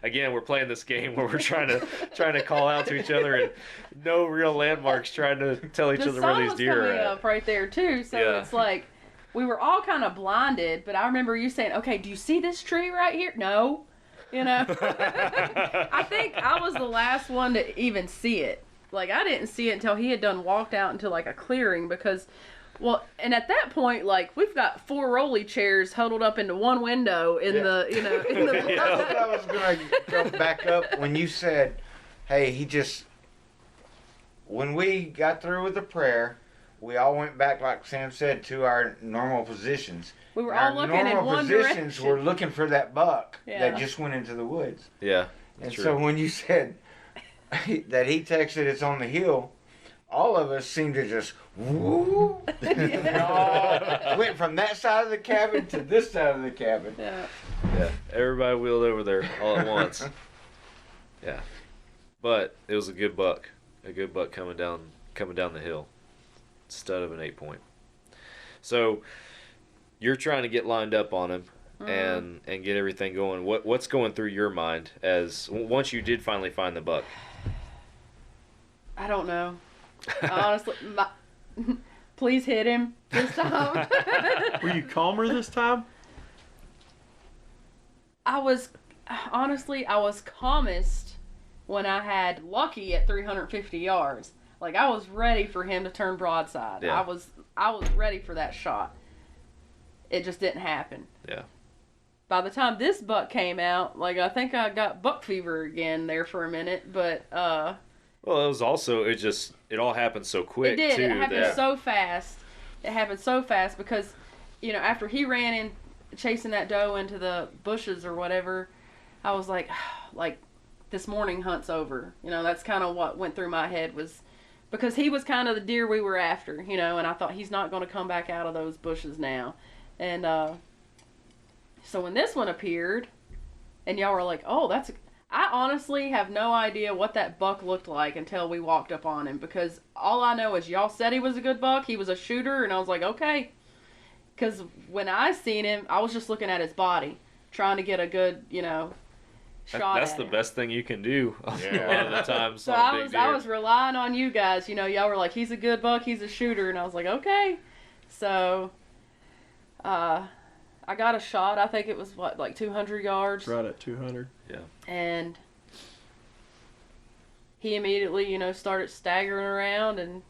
again, we're playing this game where we're trying to call out to each other, and no real landmarks, trying to tell each other where these deer are coming at. up right there too, so Yeah. it's like we were all kind of blinded. But I remember you saying, "Okay, do you see this tree right here?" No, I think I was the last one to even see it. I didn't see it until he had walked out into a clearing because. Well, and at that point, we've got 4 rolly chairs huddled up into one window in the, in the. That's what I was gonna go back up when you said, "Hey, when we got through with the prayer, we all went back, like Sam said, to our normal positions. We were Our all looking in normal one positions direction. were looking for that buck Yeah. that just went into the woods. Yeah. And true. so when you said that he texted it's on the hill, all of us seemed to just woo. Went from that side of the cabin to this side of the cabin. Yeah. Yeah, everybody wheeled over there all at once. Yeah, but it was a good buck coming down the hill. Stud of an 8-point. So you're trying to get lined up on him and get everything going. What's going through your mind as once you did finally find the buck? I don't know. Honestly, please hit him this time. Were you calmer this time? I was calmest when I had Lucky at 350 yards. I was ready for him to turn broadside. Yeah. I was ready for that shot. It just didn't happen. Yeah. By the time this buck came out, I think I got buck fever again there for a minute, but Well, it was also it all happened so quick. it did. Too, It happened that, so fast. It happened so fast because, after he ran in chasing that doe into the bushes or whatever, I was like, this morning hunt's over. That's kind of what went through my head was because he was kind of the deer we were after, and I thought he's not going to come back out of those bushes now. And so when this one appeared and y'all were like, oh, I honestly have no idea what that buck looked like until we walked up on him, because all I know is y'all said he was a good buck. He was a shooter, and I was like, okay. Because when I seen him, I was just looking at his body, trying to get a good, shot That's at the him. best thing you can do a lot of the times. So on a big deer. I was relying on you guys. Y'all were like, he's a good buck, he's a shooter, and I was like, okay. So, I got a shot. I think it was like 200 yards. Right at 200. Yeah. And he immediately, started staggering around, and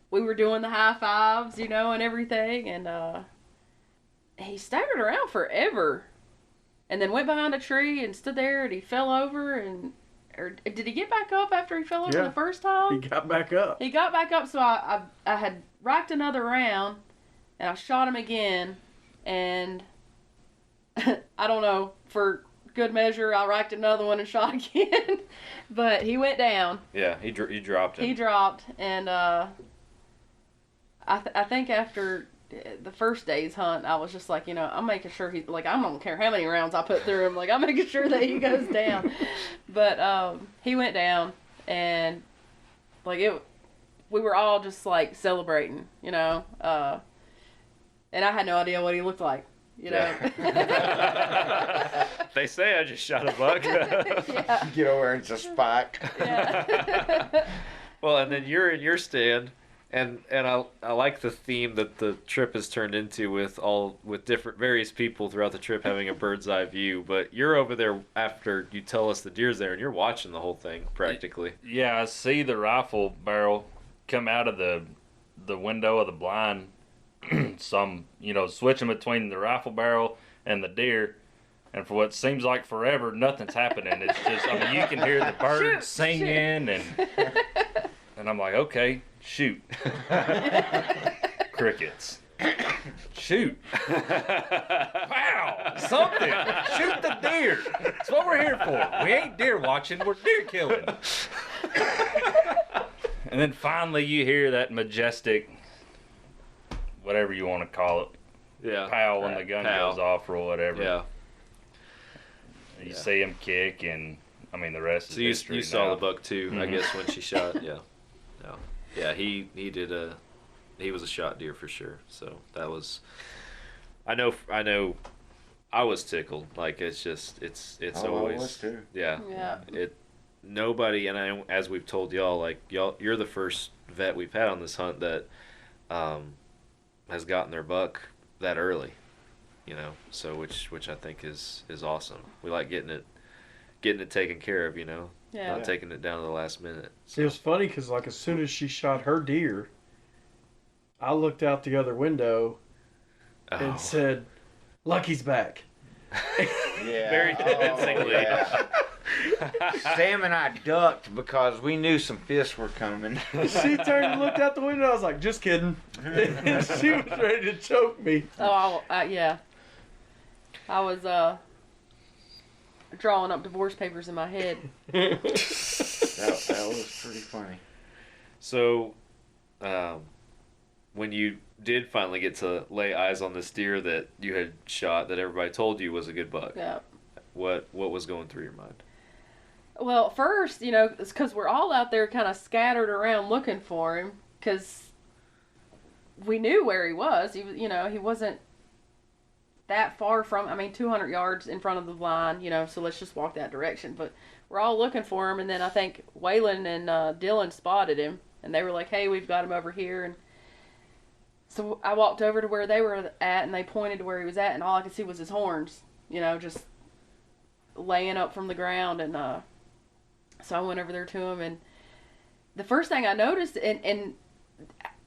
we were doing the high fives, and everything, and he staggered around forever, and then went behind a tree and stood there, and he fell over, or did he get back up after he fell over the first time? He got back up. He got back up, so I had racked another round, and I shot him again, and I don't know, for good measure, I racked another one and shot again, but he went down. Yeah, he dropped him. He dropped, and I think after the first day's hunt, I was just like, I'm making sure I don't care how many rounds I put through him, like, I'm making sure that he goes down. But he went down, and we were all just like celebrating, and I had no idea what he looked like. They say I just shot a buck. Yeah. Get over and it's a spike. Yeah. Well, and then you're in your stand, and I like the theme that the trip has turned into with various people throughout the trip having a bird's eye view. But you're over there after you tell us the deer's there, and you're watching the whole thing practically. Yeah, I see the rifle barrel come out of the window of the blind. Some, switching between the rifle barrel and the deer, and for what seems like forever, nothing's happening. It's just, you can hear the birds singing, and I'm like, okay, shoot. Crickets. Shoot. Pow! Something. Shoot the deer. That's what we're here for. We ain't deer watching, we're deer killing. And then finally you hear that majestic, whatever you want to call it, pow when the gun goes off or whatever. Yeah. You see him kick, and the rest is history. You saw the buck too, I guess, when she shot. Yeah. He was a shot deer for sure. So that was, I know I was tickled. Like, it's always, I was too. Yeah. Yeah. Nobody, and as we've told y'all, you're the first vet we've had on this hunt that has gotten their buck that early, so which I think is awesome. We like getting it taken care of, not taking it down to the last minute. So. It was funny because as soon as she shot her deer, I looked out the other window and said, "Lucky's back." Yeah. Very convincingly. Sam and I ducked because we knew some fists were coming. She turned and looked out the window. I was like, "Just kidding." And she was ready to choke me. Oh, yeah. I was drawing up divorce papers in my head. That was pretty funny. So, when you did finally get to lay eyes on this deer that you had shot, that everybody told you was a good buck, Yeah. what was going through your mind? Well, first, it's because we're all out there kind of scattered around looking for him, because we knew where he was. He wasn't that far from, 200 yards in front of the blind, so let's just walk that direction. But we're all looking for him, and then I think Waylan and Dylan spotted him, and they were like, "Hey, we've got him over here." And so I walked over to where they were at, and they pointed to where he was at, and all I could see was his horns, just laying up from the ground. And so I went over there to him, and the first thing I noticed, and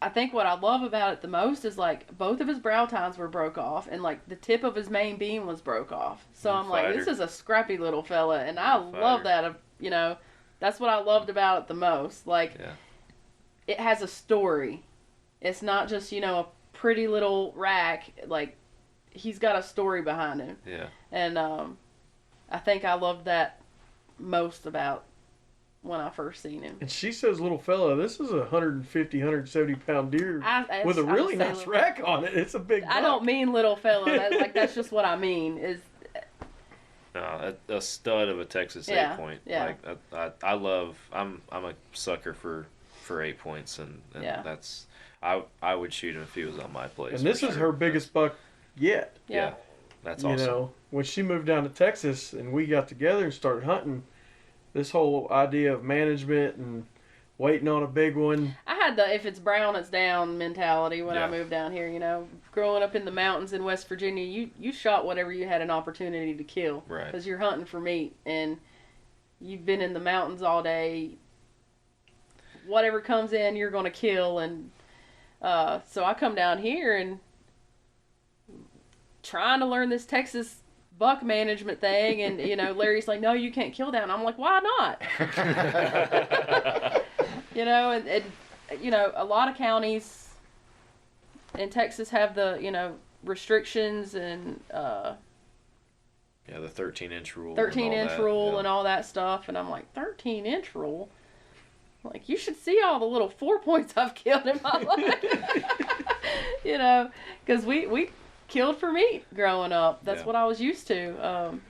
I think what I love about it the most is, both of his brow tines were broke off, and, the tip of his main beam was broke off. So I'm like, this is a scrappy little fella, and I love that, that's what I loved about it the most. It has a story. It's not just, a pretty little rack. He's got a story behind him. Yeah. And I think I loved that most about when I first seen him. And she says, "Little fella, this is a 150, 170 pound deer with a really nice rack on it. It's a big buck." I don't mean little fella. That's just what I mean. Is No, a stud of a Texas Yeah, 8-point. yeah. Like I'm a sucker for 8 points, and Yeah. that's I would shoot him if he was on my place. And this for is sure. her biggest buck yet. Yeah. That's You awesome. know, when she moved down to Texas and we got together and started hunting, this whole idea of management and waiting on a big one. I had the if it's brown it's down mentality when I Yeah. moved down here. You know, growing up in the mountains in West Virginia, you shot whatever you had an opportunity to kill, Right. Because you're hunting for meat, and you've been in the mountains all day. Whatever comes in, you're gonna kill, and so I come down here and trying to learn this Texas buck management thing, and you know, Larry's like, "No, you can't kill down." I'm like, "Why not?" You know, and you know, a lot of counties in Texas have the, you know, restrictions and Yeah, the 13-inch rule. 13-inch rule and all that stuff, and I'm like, 13-inch rule? Like, you should see all the little 4 points I've killed in my life. You know, because we killed for meat growing up. That's Yeah. what I was used to.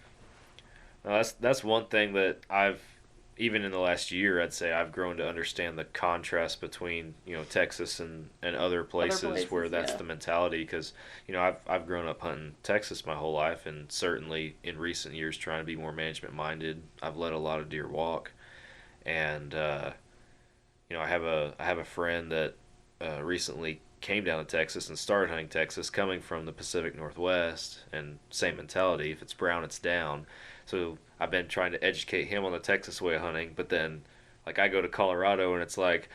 No, that's one thing that I've, even in the last year, I'd say I've grown to understand the contrast between, you know, Texas and other places where that's yeah. the mentality. Because, you know, I've grown up hunting Texas my whole life, and certainly in recent years trying to be more management minded. I've let a lot of deer walk, and you know, I have a friend that recently came down to Texas and started hunting Texas, coming from the Pacific Northwest, and same mentality. If it's brown, it's down. So I've been trying to educate him on the Texas way of hunting, but then, like, I go to Colorado and it's like,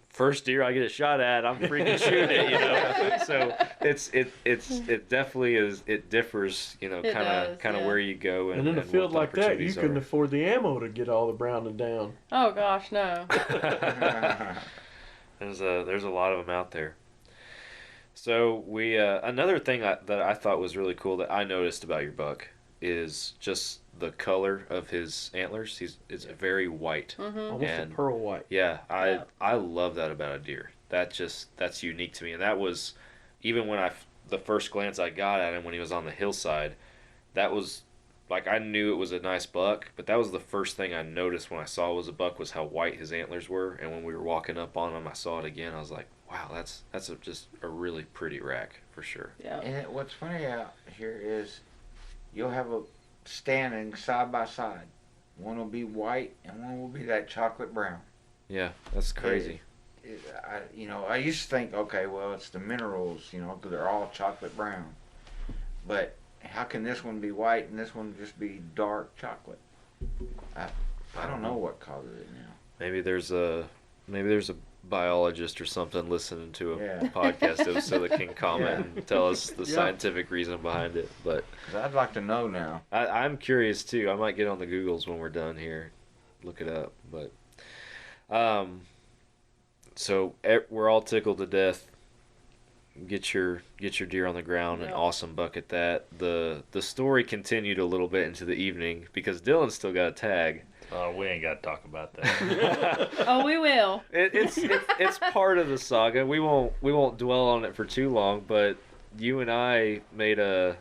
first deer I get a shot at, I'm freaking shooting it, you know. So it definitely is. It differs, you know, kind of yeah. where you go, And in a what field the like that, you opportunities couldn't are. afford the ammo to get all the brown and down. Oh gosh, no. There's a lot of them out there. So we another thing that I thought was really cool that I noticed about your buck is just the color of his antlers. It's very white. Almost And a pearl white. Yeah, I love that about a deer. That's unique to me, and that was even when the first glance I got at him when he was on the hillside, that was like, I knew it was a nice buck, but that was the first thing I noticed when I saw it was a buck, was how white his antlers were. And when we were walking up on him, I saw it again. I was like, wow, that's just a really pretty rack for sure. Yeah. And what's funny out here is you'll have a standing side by side. One will be white and one will be that chocolate brown. Yeah, that's crazy. I used to think, okay, well, it's the minerals, you know, because they're all chocolate brown. But how can this one be white and this one just be dark chocolate? I don't know what causes it now. Maybe there's a biologist or something listening to a Yeah. podcast so they can comment Yeah. and tell us the Yeah. scientific reason behind it. But 'Cause I'd like to know now. I'm curious too. I might get on the Googles when we're done here, look it up. But so we're all tickled to death. Get your deer on the ground, an Yeah. awesome buck at that. The story continued a little bit into the evening because Dylan still got a tag. Oh, we ain't got to talk about that. Oh, we will. It's part of the saga. We won't dwell on it for too long, but you and I made I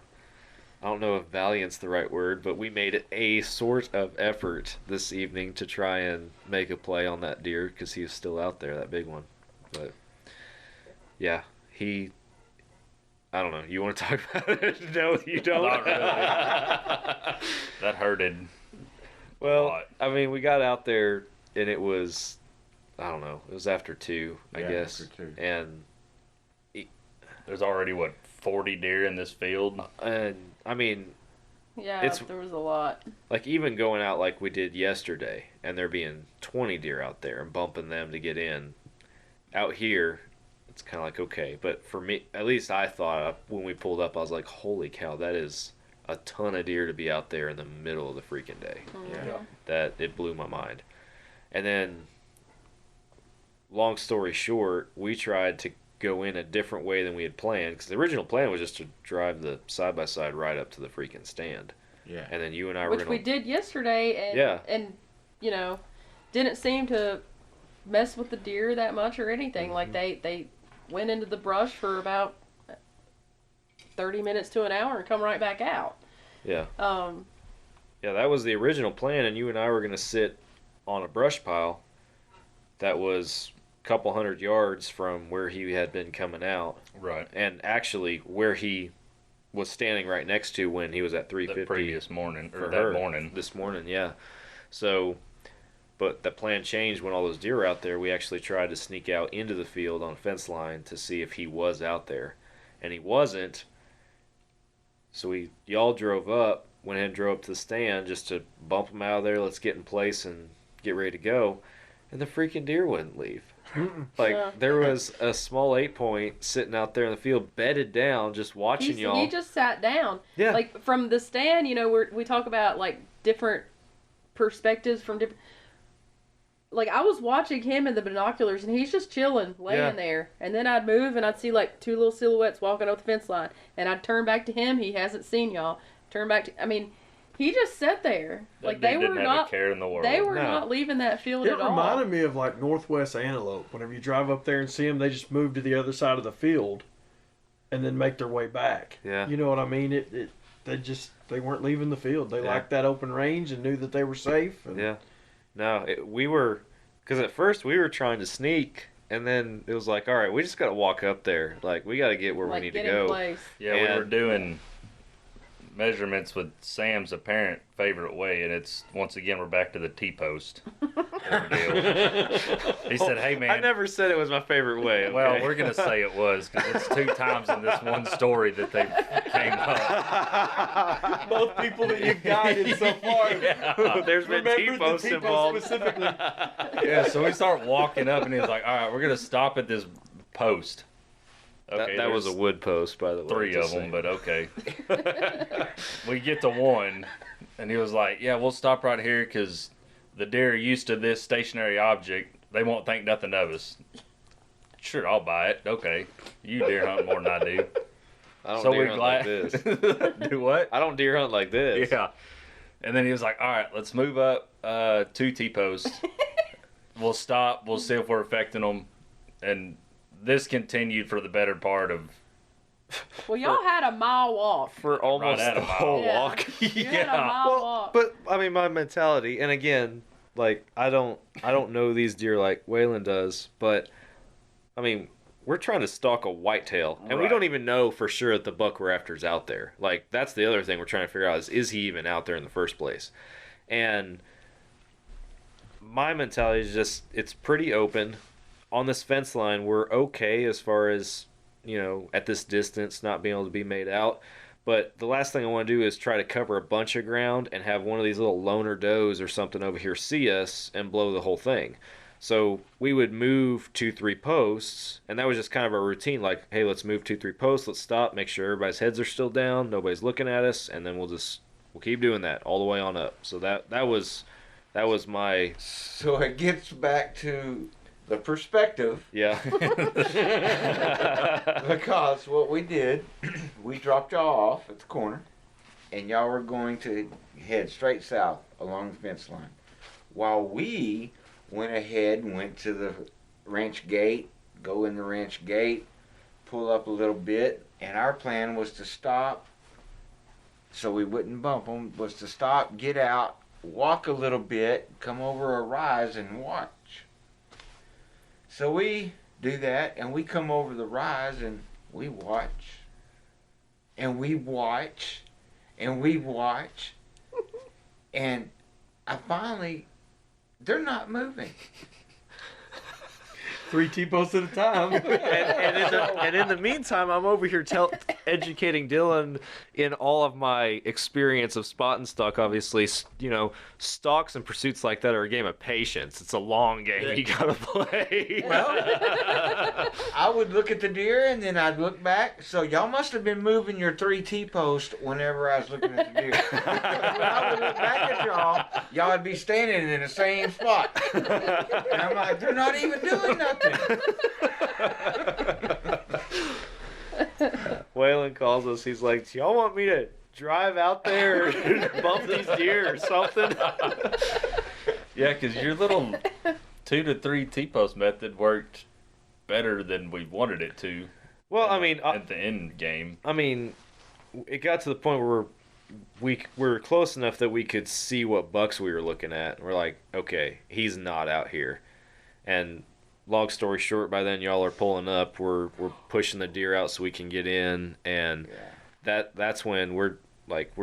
don't know if valiant's the right word, but we made a sort of effort this evening to try and make a play on that deer because he was still out there, that big one. But yeah, I don't know. You want to talk about it? No, you don't. Not really. That hurted. Well, I mean, we got out there and it was, I don't know, it was after 2, I Yeah, guess. after 2. And There's already, 40 deer in this field? I mean, Yeah, there was a lot. like even going out like we did yesterday and there being 20 deer out there and bumping them to get in, out here, it's kind of like, okay. But for me, at least I thought when we pulled up, I was like, holy cow, that is a ton of deer to be out there in the middle of the freaking day. Yeah. That it blew my mind. And then, long story short, we tried to go in a different way than we had planned, because the original plan was just to drive the side-by-side right up to the freaking stand. Yeah. And then you and I were Which going we did yesterday, and Yeah. and you know, didn't seem to mess with the deer that much or anything. Like they went into the brush for about 30 minutes to an hour and come right back out. Yeah. Yeah, that was the original plan, and you and I were going to sit on a brush pile that was a couple 100 yards from where he had been coming out. Right. And actually where he was standing right next to when he was at 350. The previous morning, or for that her. morning. This morning, yeah. So, but the plan changed when all those deer were out there. We actually tried to sneak out into the field on a fence line to see if he was out there. And he wasn't. So y'all drove up, went ahead and drove up to the stand just to bump him out of there, let's get in place and get ready to go. And the freaking deer wouldn't leave. Like, there was a small 8-point sitting out there in the field, bedded down, just watching y'all. He just sat down. Yeah. Like, from the stand, we talk about, like, different perspectives from different... Like, I was watching him in the binoculars, and he's just chilling, laying there. And then I'd move, and I'd see, like, 2 little silhouettes walking up the fence line. And I'd turn back to him. He hasn't seen y'all. Turn back to... I mean, he just sat there. Like, they were didn't not... have a care in the world. They were not leaving that field at all. It reminded me of, like, Northwest antelope. Whenever you drive up there and see them, they just move to the other side of the field and then make their way back. Yeah. You know what I mean? They weren't leaving the field. They liked that open range and knew that they were safe. And... Yeah. No, we were... Because at first we were trying to sneak, and then it was like, all right, we just got to walk up there. Like, we got to get where we need to go. In place. Yeah, we were doing measurements with Sam's apparent favorite way, and it's, once again, we're back to the T-post ordeal. He said, hey, man. I never said it was my favorite way. Okay? Well, we're going to say it was, because it's 2 times in this one story that they came up. Both people that you've guided so far. Yeah. There's been T-posts involved. Specifically. Yeah, so we start walking up, and he's like, all right, we're going to stop at this post. Okay, that was a wood post, by the way. 3 of them, but okay. We get to one, and he was like, yeah, we'll stop right here because the deer are used to this stationary object. They won't think nothing of us. Sure, I'll buy it. Okay. You deer hunt more than I do. I don't So deer we're hunt glad. like this. Do what? I don't deer hunt like this. Yeah. And then he was like, all right, let's move up 2 T-posts. We'll stop. We'll see if we're affecting them. And this continued for the better part of... Well, y'all had a mile walk. For almost Right at a the mile. whole Yeah. walk. You had a mile walk. But, I mean, my mentality, and again, like, I don't know these deer like Waylan does, but, I mean, we're trying to stalk a whitetail, and we Right. don't even know for sure that the buck we're after is out there. Like, that's the other thing we're trying to figure out is he even out there in the first place? And my mentality is just, it's pretty open. On this fence line, we're okay as far as, at this distance, not being able to be made out. But the last thing I want to do is try to cover a bunch of ground and have one of these little loner does or something over here see us and blow the whole thing. So we would move 2-3 posts, and that was just kind of our routine. Like, hey, let's move 2-3 posts, let's stop, make sure everybody's heads are still down, nobody's looking at us, and then we'll keep doing that all the way on up. So that was my... So it gets back to the perspective. Yeah. Because what we did, we dropped y'all off at the corner, and y'all were going to head straight south along the fence line. While we went ahead and went to the ranch gate, go in the ranch gate, pull up a little bit, and our plan was to stop, so we wouldn't bump them, was to stop, get out, walk a little bit, come over a rise and watch. So we do that, and we come over the rise, and we watch, and we watch, and we watch, and I finally, they're not moving. 3 T-posts at a time. and in the meantime, I'm over here educating Dylan in all of my experience of spot and stalk. Obviously, stalks and pursuits like that are a game of patience. It's a long game you gotta play. Well, I would look at the deer and then I'd look back. So y'all must have been moving your 3 T-posts whenever I was looking at the deer. When I would look back at y'all would be standing in the same spot. And I'm like, they're not even doing nothing. Waylan calls us. He's like, "Do y'all want me to drive out there and bump these deer or something?" Yeah, because your little 2 to 3 T-post method worked better than we wanted it to. Well, I mean, at the end game. I mean, it got to the point where we were close enough that we could see what bucks we were looking at. We're like, okay, he's not out here. And long story short, by then y'all are pulling up. We're pushing the deer out so we can get in, and that's when we're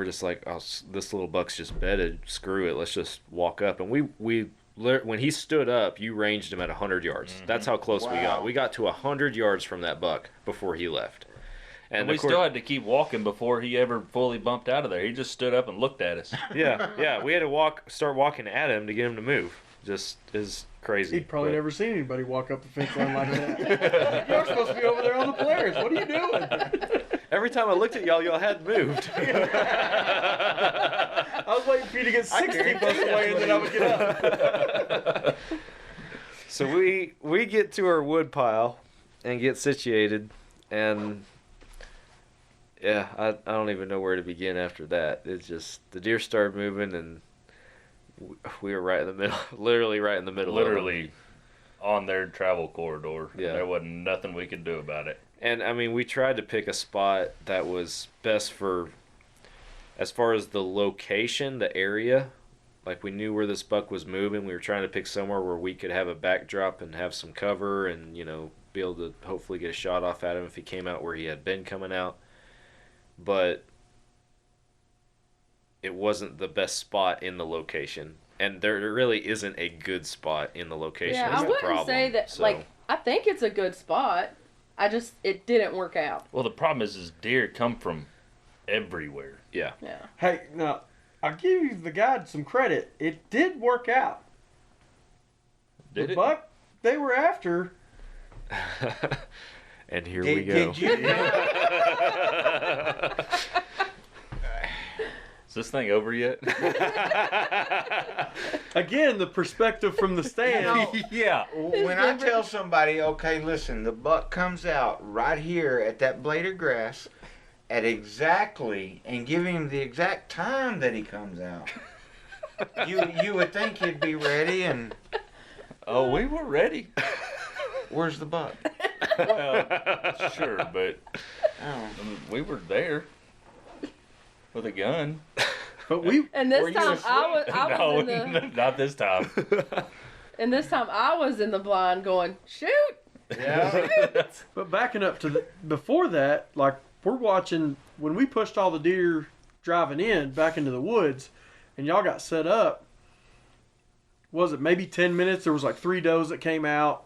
just like, oh, this little buck's just bedded. Screw it, let's just walk up. And when he stood up, you ranged him at 100 yards. Mm-hmm. That's how close we got. We got to 100 yards from that buck before he left. And we still had to keep walking before he ever fully bumped out of there. He just stood up and looked at us. Yeah. We had to start walking at him to get him to move. Just is crazy. He'd probably never seen anybody walk up the fence line like that. You're supposed to be over there on the players. What are you doing? Every time I looked at y'all hadn't moved. I was waiting for you to get 6 feet away and then I would get up. So we get to our wood pile and get situated, and yeah, I don't even know where to begin after that. It's just the deer started moving, and we were right in the middle, literally right in the middle. Literally on their travel corridor. Yeah. There wasn't nothing we could do about it. And I mean, we tried to pick a spot that was best for, as far as the location, the area. Like, we knew where this buck was moving. We were trying to pick somewhere where we could have a backdrop and have some cover and, you know, be able to hopefully get a shot off at him if he came out where he had been coming out. But it wasn't the best spot in the location. And there really isn't a good spot in the location. Yeah, I wouldn't say that, so. Like, I think it's a good spot. It didn't work out. Well, the problem is deer come from everywhere. Yeah. Hey, now, I'll give you the guide some credit. It did work out. Did the it? buck they were after. And here we go. Did you? Is this thing over yet? Again, the perspective from the stand. Yeah. When I tell somebody, okay, listen, the buck comes out right here at that blade of grass at exactly, and give him the exact time that he comes out, you would think he'd be ready. And oh, we were ready. Where's the buck? Well, sure, but we were there with a gun. But we and this time I was in the not this time. And this time I was in the blind going, shoot. Yeah. Shoot. But backing up to before that, like, we're watching when we pushed all the deer driving in back into the woods, and y'all got set up. Was it maybe 10 minutes? There was like 3 does that came out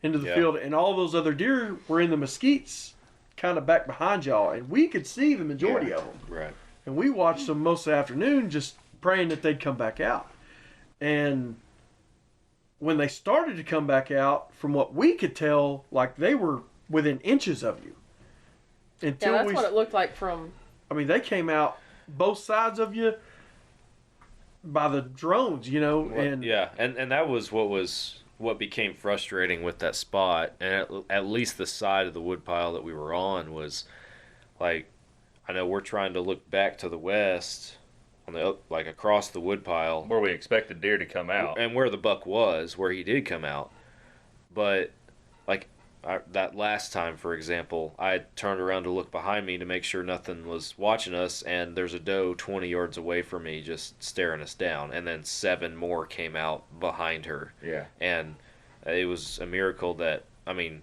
into the field, and all those other deer were in the mesquites kind of back behind y'all, and we could see the majority of them. Right. And we watched them most of the afternoon just praying that they'd come back out. And when they started to come back out, from what we could tell, like, they were within inches of you. Until that's what it looked like from... I mean, they came out both sides of you by the drones, you know. And and that was what became frustrating with that spot. And at least the side of the woodpile that we were on was, like, I know we're trying to look back to the west, on the like across the woodpile, where we expected deer to come out, and where the buck was, where he did come out. But like that last time, for example, I turned around to look behind me to make sure nothing was watching us, and there's a doe 20 yards away from me just staring us down, and then 7 more came out behind her. Yeah. And it was a miracle that, I mean,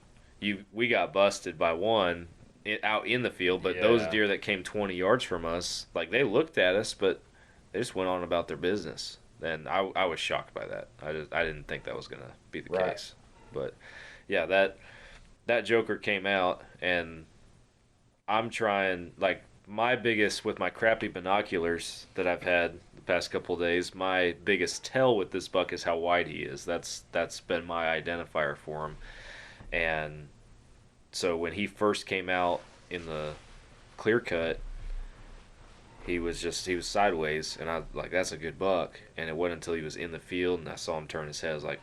we got busted by one out in the field, but those deer that came 20 yards from us, like, they looked at us, but they just went on about their business. And I was shocked by that. I didn't think that was going to be the case. But yeah, that joker came out, and I'm trying, like, my biggest, with my crappy binoculars that I've had the past couple of days, my biggest tell with this buck is how wide he is. That's been my identifier for him. And so when he first came out in the clear cut, he was sideways, and I was like, that's a good buck. And it wasn't until he was in the field and I saw him turn his head, I was like,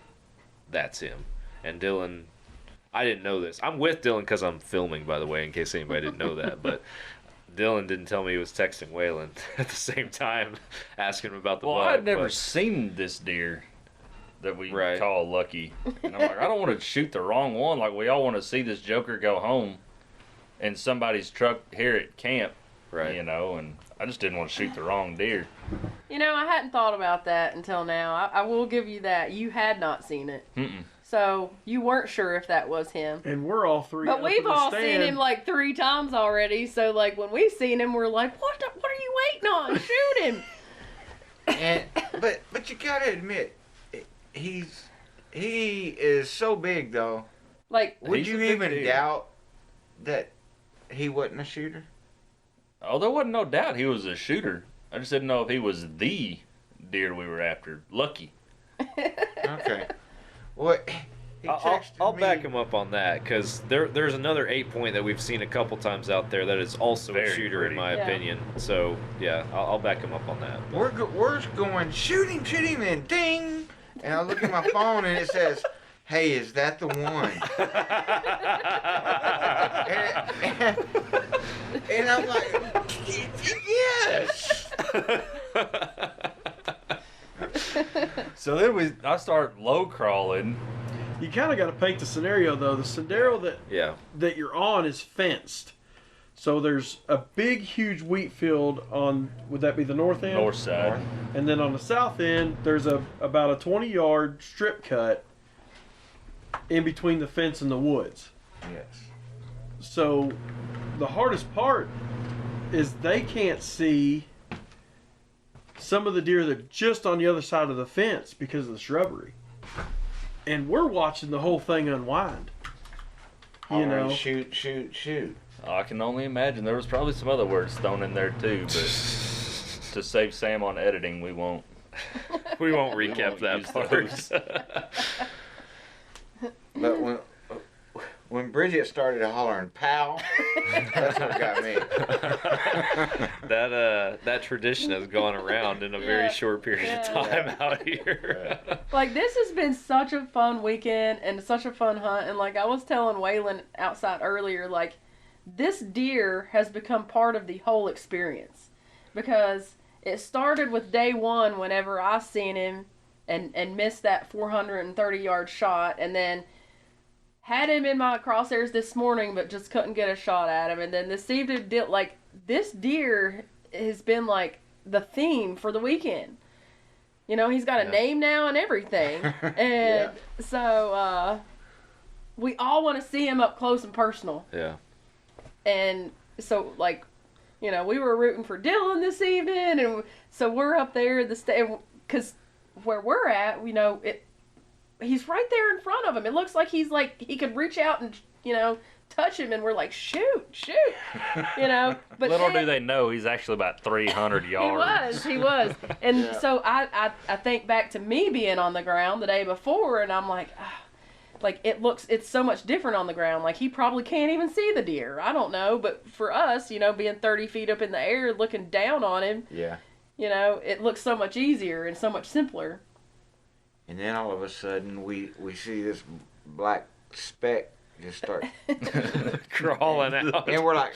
that's him. And Dylan, I didn't know this. I'm with Dylan because I'm filming, by the way, in case anybody didn't know that. But Dylan didn't tell me he was texting Waylan at the same time, asking him about the buck. Well, I'd never seen this deer that we call Lucky. And I'm like, I don't want to shoot the wrong one. Like, we all want to see this joker go home and somebody's truck here at camp. Right. You know, and I just didn't want to shoot the wrong deer. You know, I hadn't thought about that until now. I will give you that. You had not seen it. Mm-mm. So you weren't sure if that was him. And we're all three. But up we've in the all stand. seen him like 3 times already. So like when we seen him, we're like, what are you waiting on? Shoot him. And but you gotta admit, he is so big though. Like, Would He's a you big even deer. doubt that he wasn't a shooter? Oh, there wasn't no doubt he was a shooter. I just didn't know if he was the deer we were after. Lucky. Okay. What? He texted I'll me. back him up on that because there's another 8-point that we've seen a couple times out there that is also Very a shooter pretty. in my Yeah. opinion. So yeah, I'll back him up on that. We're going shoot him, and ding. And I look at my phone and it says, "Hey, is that the one?" and I'm like, "Yes." So then I start low crawling. You kind of got to paint the scenario though. The scenario Yeah. that you're on is fenced. So there's a big, huge wheat field on, would that be the north end? North side. And then on the south end, there's about a 20-yard strip cut in between the fence and the woods. Yes. So the hardest part is they can't see some of the deer that are just on the other side of the fence because of the shrubbery. And we're watching the whole thing unwind. You know, shoot. I can only imagine there was probably some other words thrown in there too, but to save Sam on editing, we won't. We won't recap won't that use part. those. But when Bridget started hollering "pow," that's what got me. That tradition has gone around in a very Yeah. short period of Yeah. time out here. Like, this has been such a fun weekend and such a fun hunt. And like I was telling Waylan outside earlier, like, this deer has become part of the whole experience. Because it started with day one whenever I seen him and missed that 430-yard shot. And then had him in my crosshairs this morning, but just couldn't get a shot at him. And then this evening, this deer has been like the theme for the weekend. You know, he's got a name now and everything. And so we all want to see him up close and personal. Yeah. And so, like, you know, we were rooting for Dylan this evening, and so we're up there at the because where we're at, you know, he's right there in front of him. It looks like he could reach out and, you know, touch him, and we're like, shoot, you know. But Little do they know he's actually about 300 yards. He was, and so I think back to me being on the ground the day before, and I'm like. Like, it's so much different on the ground. Like, he probably can't even see the deer. I don't know. But for us, you know, being 30 feet up in the air, looking down on him, Yeah. you know, it looks so much easier and so much simpler. And then all of a sudden, we see this black speck just start Crawling out. and we're like,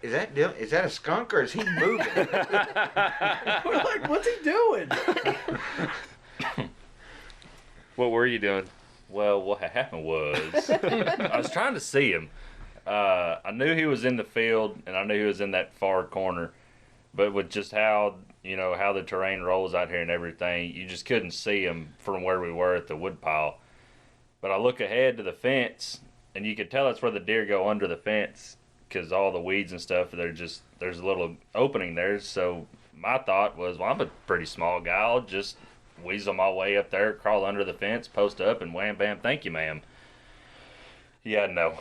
"Is that Dylan? Is that a skunk or is he moving?" we're like, what's he doing? What were you doing? Well, what happened was I was trying to see him. I knew he was in the field, and I knew he was in that far corner. But with just how the terrain rolls out here and everything, you just couldn't see him from where we were at the woodpile. But I look ahead to the fence, and you could tell that's where the deer go under the fence because all the weeds and stuff, there's a little opening there. So my thought was, well, I'm a pretty small guy. I'll just weasel my way up there, crawl under the fence, post up, and wham, bam, thank you, ma'am. Yeah, no.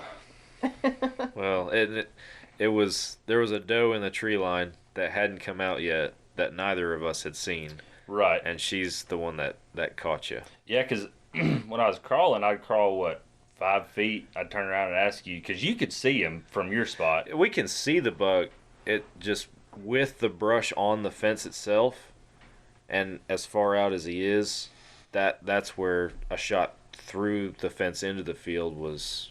Well, there was a doe in the tree line that hadn't come out yet that neither of us had seen. Right. And she's the one that caught you. Yeah, because when I was crawling, I'd crawl, 5 feet? I'd turn around and ask you, because you could see him from your spot. We can see the buck, it just with the brush on the fence itself, and as far out as he is, that's where a shot through the fence into the field was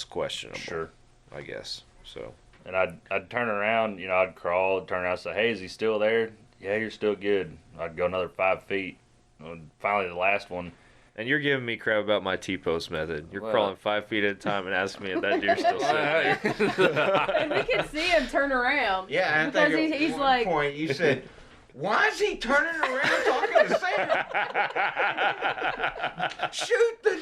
questionable. Sure. I guess. So. And I'd turn around, I'd crawl, turn around and say, hey, is he still there? Yeah, you're still good. I'd go another 5 feet. And finally, the last one, And you're giving me crap about my T-post method. You're Well. crawling 5 feet at a time and asking me if that deer's still sitting. And we can see him turn around. Yeah, I because think he's at one like, point you said, "Why is he turning around talking to Sam? Shoot the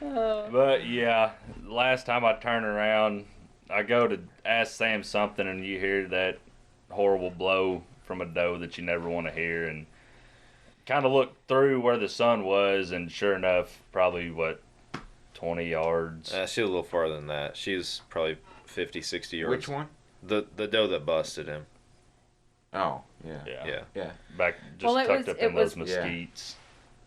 deer!" But yeah, last time I turn around, I go to ask Sam something, and you hear that horrible blow from a doe that you never want to hear, and kind of look through where the sun was, and sure enough, probably 20 yards. She was a little farther than that. She's probably 50, 60 yards. Which one? The doe that busted him. Oh, yeah. Yeah. Back just Well, tucked up in those yeah. mesquites.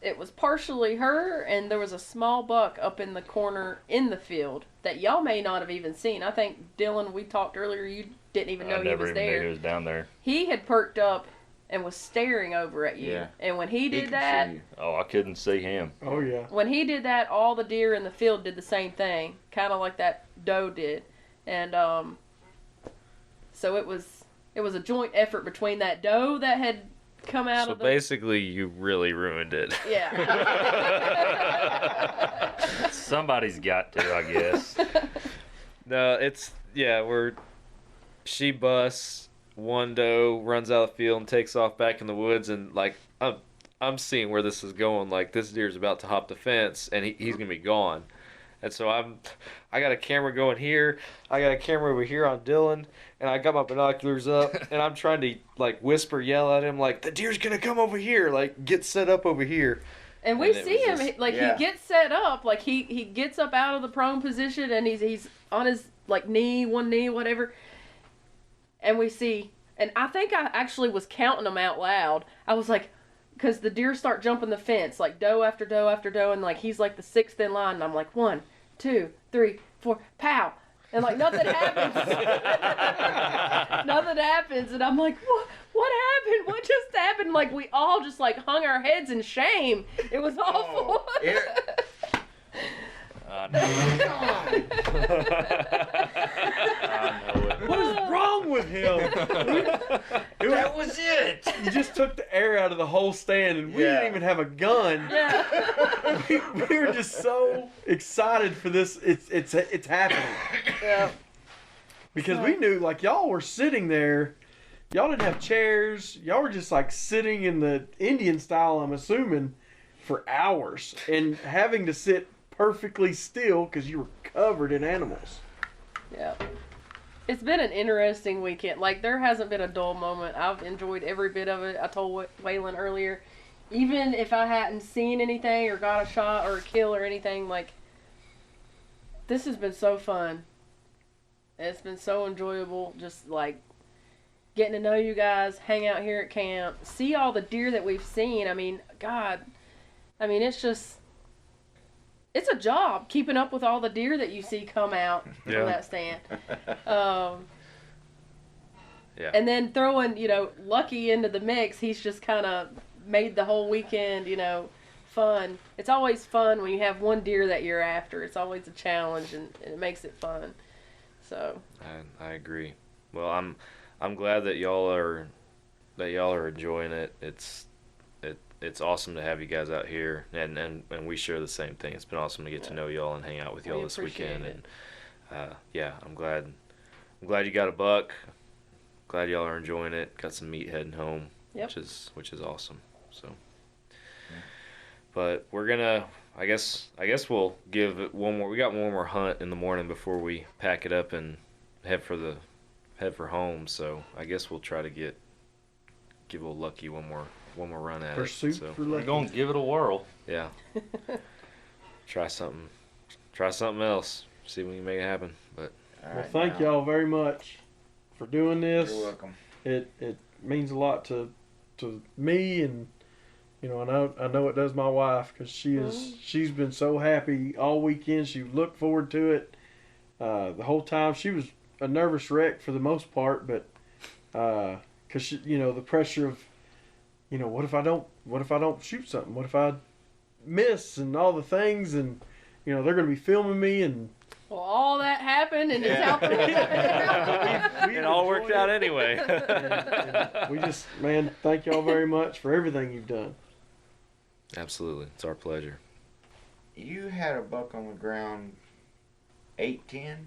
it was partially her, and there was a small buck up in the corner in the field that y'all may not have even seen. I think, Dylan, we talked earlier, you didn't even know I he never was even knew there. he was down there. He had perked up and was staring over at you. Yeah. And when he did can that, see you. Oh, I couldn't see him. Oh yeah. when he did that, all the deer in the field did the same thing, kind of like that doe did. And so it was a joint effort between that doe that had come out So of the basically, you really ruined it. yeah. Somebody's got to, I guess. No, she busts, one doe runs out of the field and takes off back in the woods, and like I'm seeing where this is going. Like, this deer's about to hop the fence and he's gonna be gone. And so I got a camera going here, I got a camera over here on Dylan, and I got my binoculars up, and I'm trying to like whisper, yell at him like, the deer's gonna come over here, like get set up over here. And we And it see was him, just- like, yeah. he gets set up, like, he gets up out of the prone position, and he's on his, like, one knee, whatever. And we see, and I think I actually was counting them out loud. I was like, because the deer start jumping the fence, like, doe after doe after doe, and, like, he's, like, the sixth in line, and I'm like, 1, 2, 3, 4, pow! And, like, nothing happens. Nothing happens, and I'm like, what happened? What just happened? Like, we all just, like, hung our heads in shame. It was awful. I know it. What is wrong with him? That was it. You just took the air out of the whole stand, and we Yeah. didn't even have a gun. Yeah. We were just so excited for this. It's happening Yeah. because we knew, like, y'all were sitting there. Y'all didn't have chairs. Y'all were just like sitting in the Indian style, I'm assuming, for hours and having to sit perfectly still because you were covered in animals. Yeah. It's been an interesting weekend. Like, there hasn't been a dull moment. I've enjoyed every bit of it. I told Waylan earlier, even if I hadn't seen anything or got a shot or a kill or anything, like, this has been so fun. It's been so enjoyable. Just, like, getting to know you guys, hang out here at camp, see all the deer that we've seen. I mean, God, it's just, it's a job keeping up with all the deer that you see come out from Yeah. that stand. Yeah. And then throwing, Lucky into the mix, he's just kind of made the whole weekend, fun. It's always fun when you have one deer that you're after. It's always a challenge, and it makes it fun. So. I agree. Well, I'm glad that y'all are enjoying it. It's awesome to have you guys out here, and we share the same thing. It's been awesome to get to know y'all and hang out with y'all this weekend. appreciate And I'm glad you got a buck. Glad y'all are enjoying it. Got some meat heading home, Yep. which is awesome. So, but we're gonna. I guess we'll give it one more. We got one more hunt in the morning before we pack it up and head for home. So I guess we'll try to give a Lucky one more run at Pursuit it. So for We're Lucky. going to give it a whirl. yeah, try something else. See if we can make it happen. But Well, thank y'all very much for doing this. You're welcome. It means a lot to me, and I know it does my wife, because she's been so happy all weekend. She looked forward to it the whole time. She was a nervous wreck for the most part, but because the pressure of what if I don't shoot something? What if I miss, and all the things, and they're going to be filming me, and Well, all that happened, and it's out the it all worked out anyway. and we just, man, thank y'all very much for everything you've done. Absolutely. It's our pleasure. You had a buck on the ground 8:10?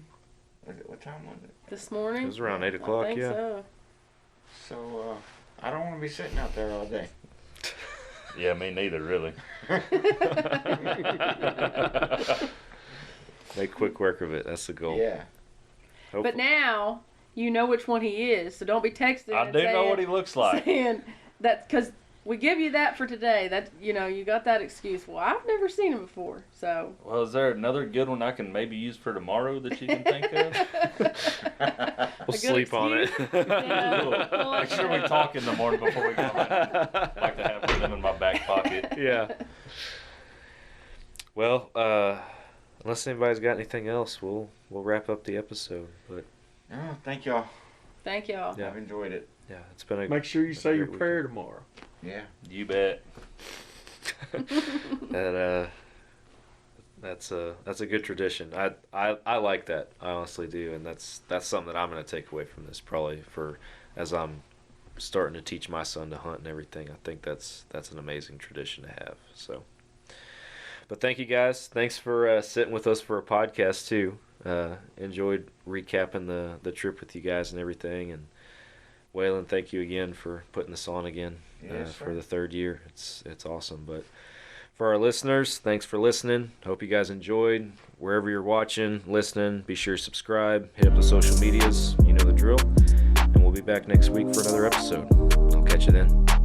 What time was it? This morning? It was around 8 o'clock, I think yeah. so. So, I don't want to be sitting out there all day. Yeah, me neither, really. Make quick work of it. That's the goal. Yeah. But now you know which one he is, so don't be texting. I and do know saying- what he looks like. Saying that because we give you that for today. That you got that excuse. Well, I've never seen him before, so. Well, is there another good one I can maybe use for tomorrow that you can think of? We'll sleep on it. Well, Make sure we talk in the morning before we go home. I like to have them in my back pocket. Yeah. Well, unless anybody's got anything else, we'll wrap up the episode. But Oh, thank y'all. Thank y'all. Yeah. I've enjoyed it. yeah, it's been a Make sure you say your great prayer tomorrow. Yeah. You bet. that that's a good tradition. I like that. I honestly do, and that's something that I'm going to take away from this probably for as I'm starting to teach my son to hunt and everything. I think that's an amazing tradition to have. So, but thank you guys. Thanks for sitting with us for a podcast too. Enjoyed recapping the trip with you guys and everything. And Waylan, thank you again for putting this on again Yes, for sir. the third year. It's awesome. But for our listeners, thanks for listening. Hope you guys enjoyed. Wherever you're watching, listening, be sure to subscribe. Hit up the social medias. You know the drill. And we'll be back next week for another episode. I'll catch you then.